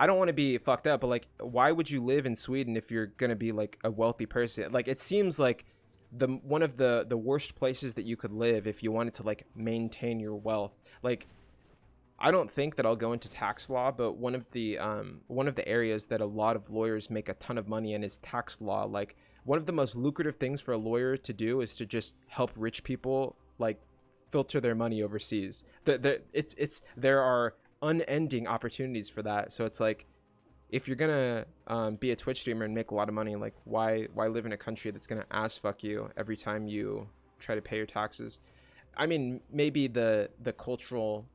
I don't want to be fucked up, but like, why would you live in Sweden if you're gonna be like a wealthy person? Like, it seems like one of the worst places that you could live if you wanted to like maintain your wealth. Like, I don't think that I'll go into tax law, but one of the areas that a lot of lawyers make a ton of money in is tax law. Like one of the most lucrative things for a lawyer to do is to just help rich people like filter their money overseas. There are unending opportunities for that. So it's like, if you're gonna be a Twitch streamer and make a lot of money, like why live in a country that's gonna ass fuck you every time you try to pay your taxes? I mean, maybe the cultural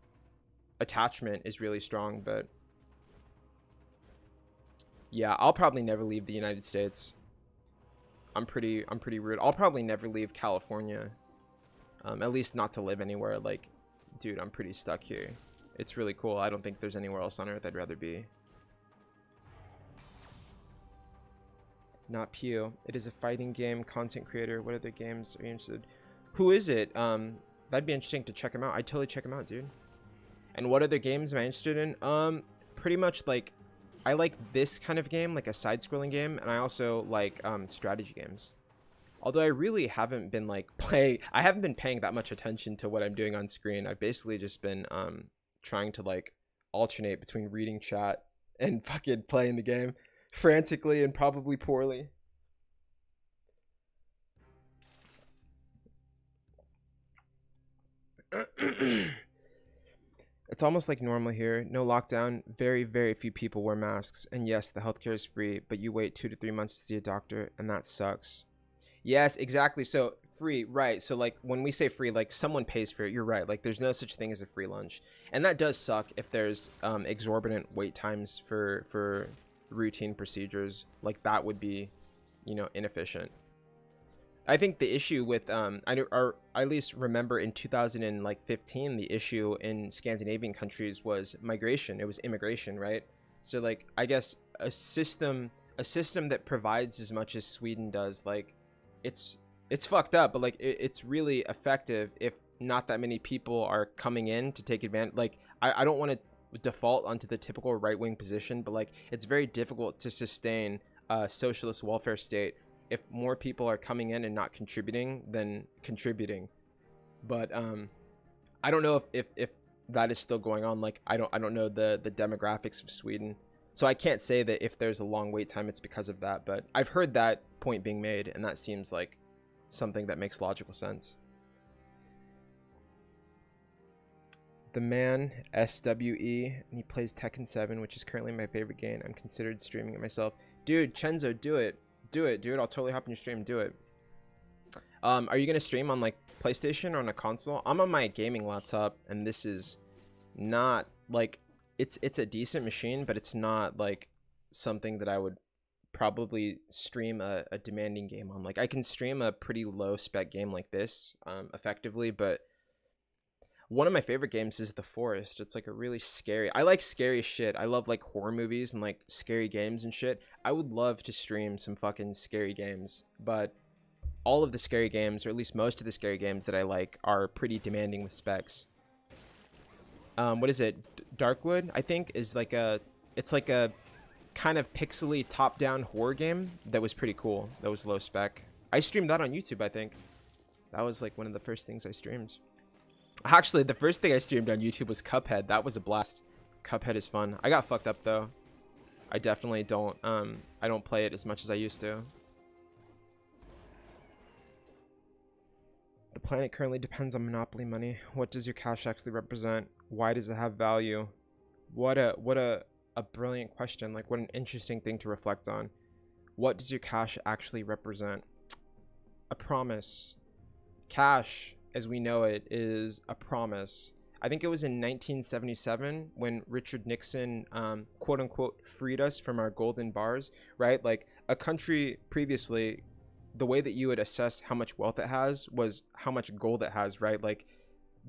attachment is really strong, but yeah, I'll probably never leave the United States. I'm pretty rude. I'll probably never leave California, at least not to live anywhere. Like, dude, I'm pretty stuck here. It's really cool. I don't think there's anywhere else on earth I'd rather be. Not Pio. It is a fighting game. Content creator. What other games are you interested? Who is it? That'd be interesting to check him out. I'd totally check him out, dude. And what other games am I interested in? Pretty much like, I like this kind of game, like a side-scrolling game, and I also like strategy games. Although I really haven't been like I haven't been paying that much attention to what I'm doing on screen. I've basically just been trying to like alternate between reading chat and fucking playing the game frantically and probably poorly. It's almost like normal here. No lockdown. Very, very few people wear masks. And yes, the healthcare is free, but you wait 2 to 3 months to see a doctor, and that sucks. Yes, exactly. So free, right? So like when we say free, like someone pays for it. You're right. Like there's no such thing as a free lunch, and that does suck if there's exorbitant wait times for routine procedures. Like that would be, inefficient. I think the issue with I at least remember in 2015, the issue in Scandinavian countries was migration. It was immigration, right? So like I guess a system that provides as much as Sweden does, like it's fucked up, but like it's really effective if not that many people are coming in to take advantage. Like I don't want to default onto the typical right-wing position, but like it's very difficult to sustain a socialist welfare state if more people are coming in and not contributing than contributing. But I don't know if that is still going on. Like I don't know the demographics of Sweden, so I can't say that if there's a long wait time it's because of that, but I've heard that point being made, and that seems like something that makes logical sense. The man SWE, and he plays Tekken 7, which is currently my favorite game. I'm considered streaming it myself. Dude, Chenzo, do it, dude. I'll totally hop in your stream. Do it. Are you gonna stream on like PlayStation or on a console? I'm on my gaming laptop, and this is not like it's a decent machine, but it's not like something that I would probably stream a demanding game on. Like I can stream a pretty low spec game like this effectively, but one of my favorite games is The Forest. It's like a really scary, I like scary shit. I love like horror movies and like scary games and shit. I would love to stream some fucking scary games, but all of the scary games, or at least most of the scary games that I like, are pretty demanding with specs. What is it? Darkwood, I think, is like it's like a kind of pixely top-down horror game that was pretty cool. That was low spec. I streamed that on YouTube, I think. That was like one of the first things I streamed. Actually, the first thing I streamed on YouTube was Cuphead. That was a blast. Cuphead is fun. I got fucked up though. I definitely don't I don't play it as much as I used to. The planet currently depends on monopoly money. What does your cash actually represent? Why does it have value? What a brilliant question. Like, what an interesting thing to reflect on. What does your cash actually represent? A promise. Cash, as we know it, is a promise. I think it was in 1977 when Richard Nixon, quote unquote, freed us from our golden bars, right? Like, a country previously, the way that you would assess how much wealth it has was how much gold it has, right? Like,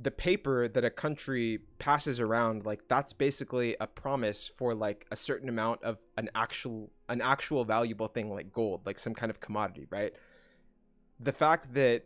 the paper that a country passes around, like, that's basically a promise for like a certain amount of an actual valuable thing, like gold, like some kind of commodity, right? The fact that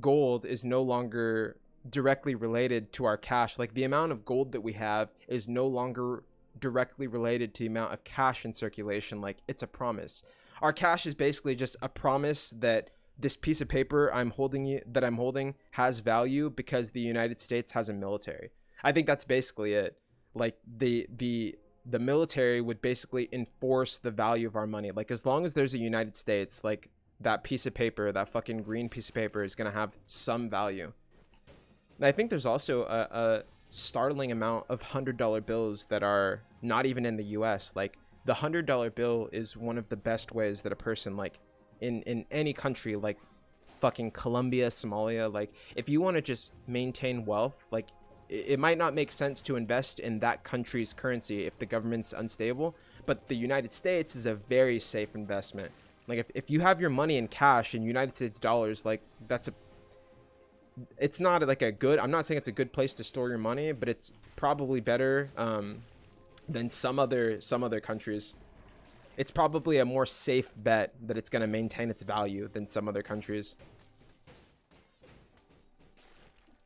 gold is no longer directly related to our cash, like the amount of gold that we have is no longer directly related to the amount of cash in circulation, like it's a promise. Our cash is basically just a promise that this piece of paper I'm holding has value because the United States has a military. I think that's basically it. Like the military would basically enforce the value of our money. Like as long as there's a United States, like that piece of paper, that fucking green piece of paper is going to have some value. And I think there's also a startling amount of $100 bills that are not even in the US. Like the $100 bill is one of the best ways that a person, like in any country, like fucking Colombia, Somalia, like if you want to just maintain wealth, like it might not make sense to invest in that country's currency if the government's unstable, but the United States is a very safe investment. Like if you have your money in cash in United States dollars, like it's not like a good, I'm not saying it's a good place to store your money, but it's probably better than some other countries. It's probably a more safe bet that it's going to maintain its value than some other countries.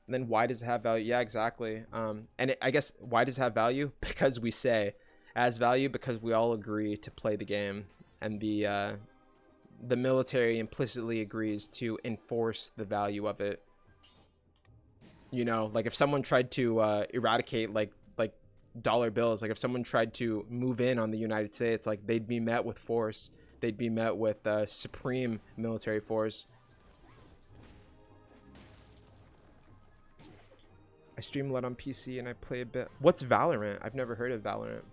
And then why does it have value? Yeah, exactly. I guess why does it have value? Because we say it has value because we all agree to play the game, and the military implicitly agrees to enforce the value of it. You know, like if someone tried to eradicate like dollar bills, like if someone tried to move in on the United States, like they'd be met with force. They'd be met with supreme military force. I stream a lot on PC and I play a bit. What's Valorant? I've never heard of Valorant.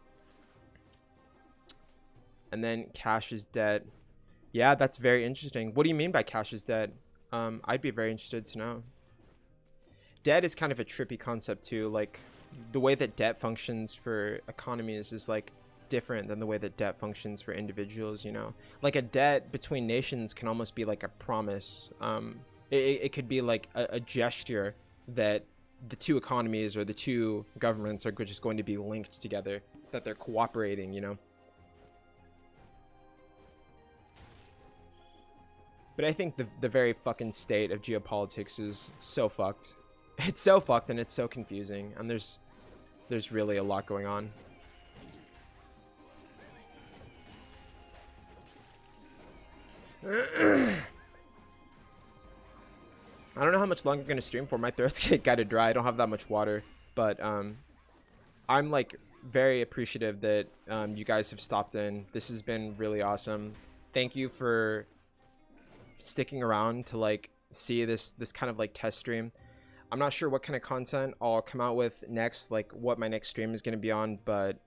And then cash is dead. Yeah, that's very interesting. What do you mean by cash is dead? I'd be very interested to know. Debt is kind of a trippy concept too. Like the way that debt functions for economies is like different than the way that debt functions for individuals, you know. Like a debt between nations can almost be like a promise. It could be like a gesture that the two economies or the two governments are just going to be linked together, that they're cooperating, you know. But I think the very fucking state of geopolitics is so fucked. It's so fucked and it's so confusing, and there's really a lot going on. I don't know how much longer I'm gonna stream for. My throat's getting kind of dry. I don't have that much water, but I'm like very appreciative that you guys have stopped in. This has been really awesome. Thank you for sticking around to like see this kind of like test stream. I'm not sure what kind of content I'll come out with next, like what my next stream is going to be on, but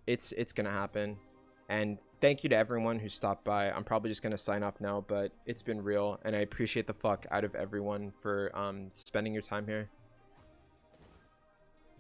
it's going to happen. And thank you to everyone who stopped by. I'm probably just gonna sign off now, but it's been real, and I appreciate the fuck out of everyone for spending your time here.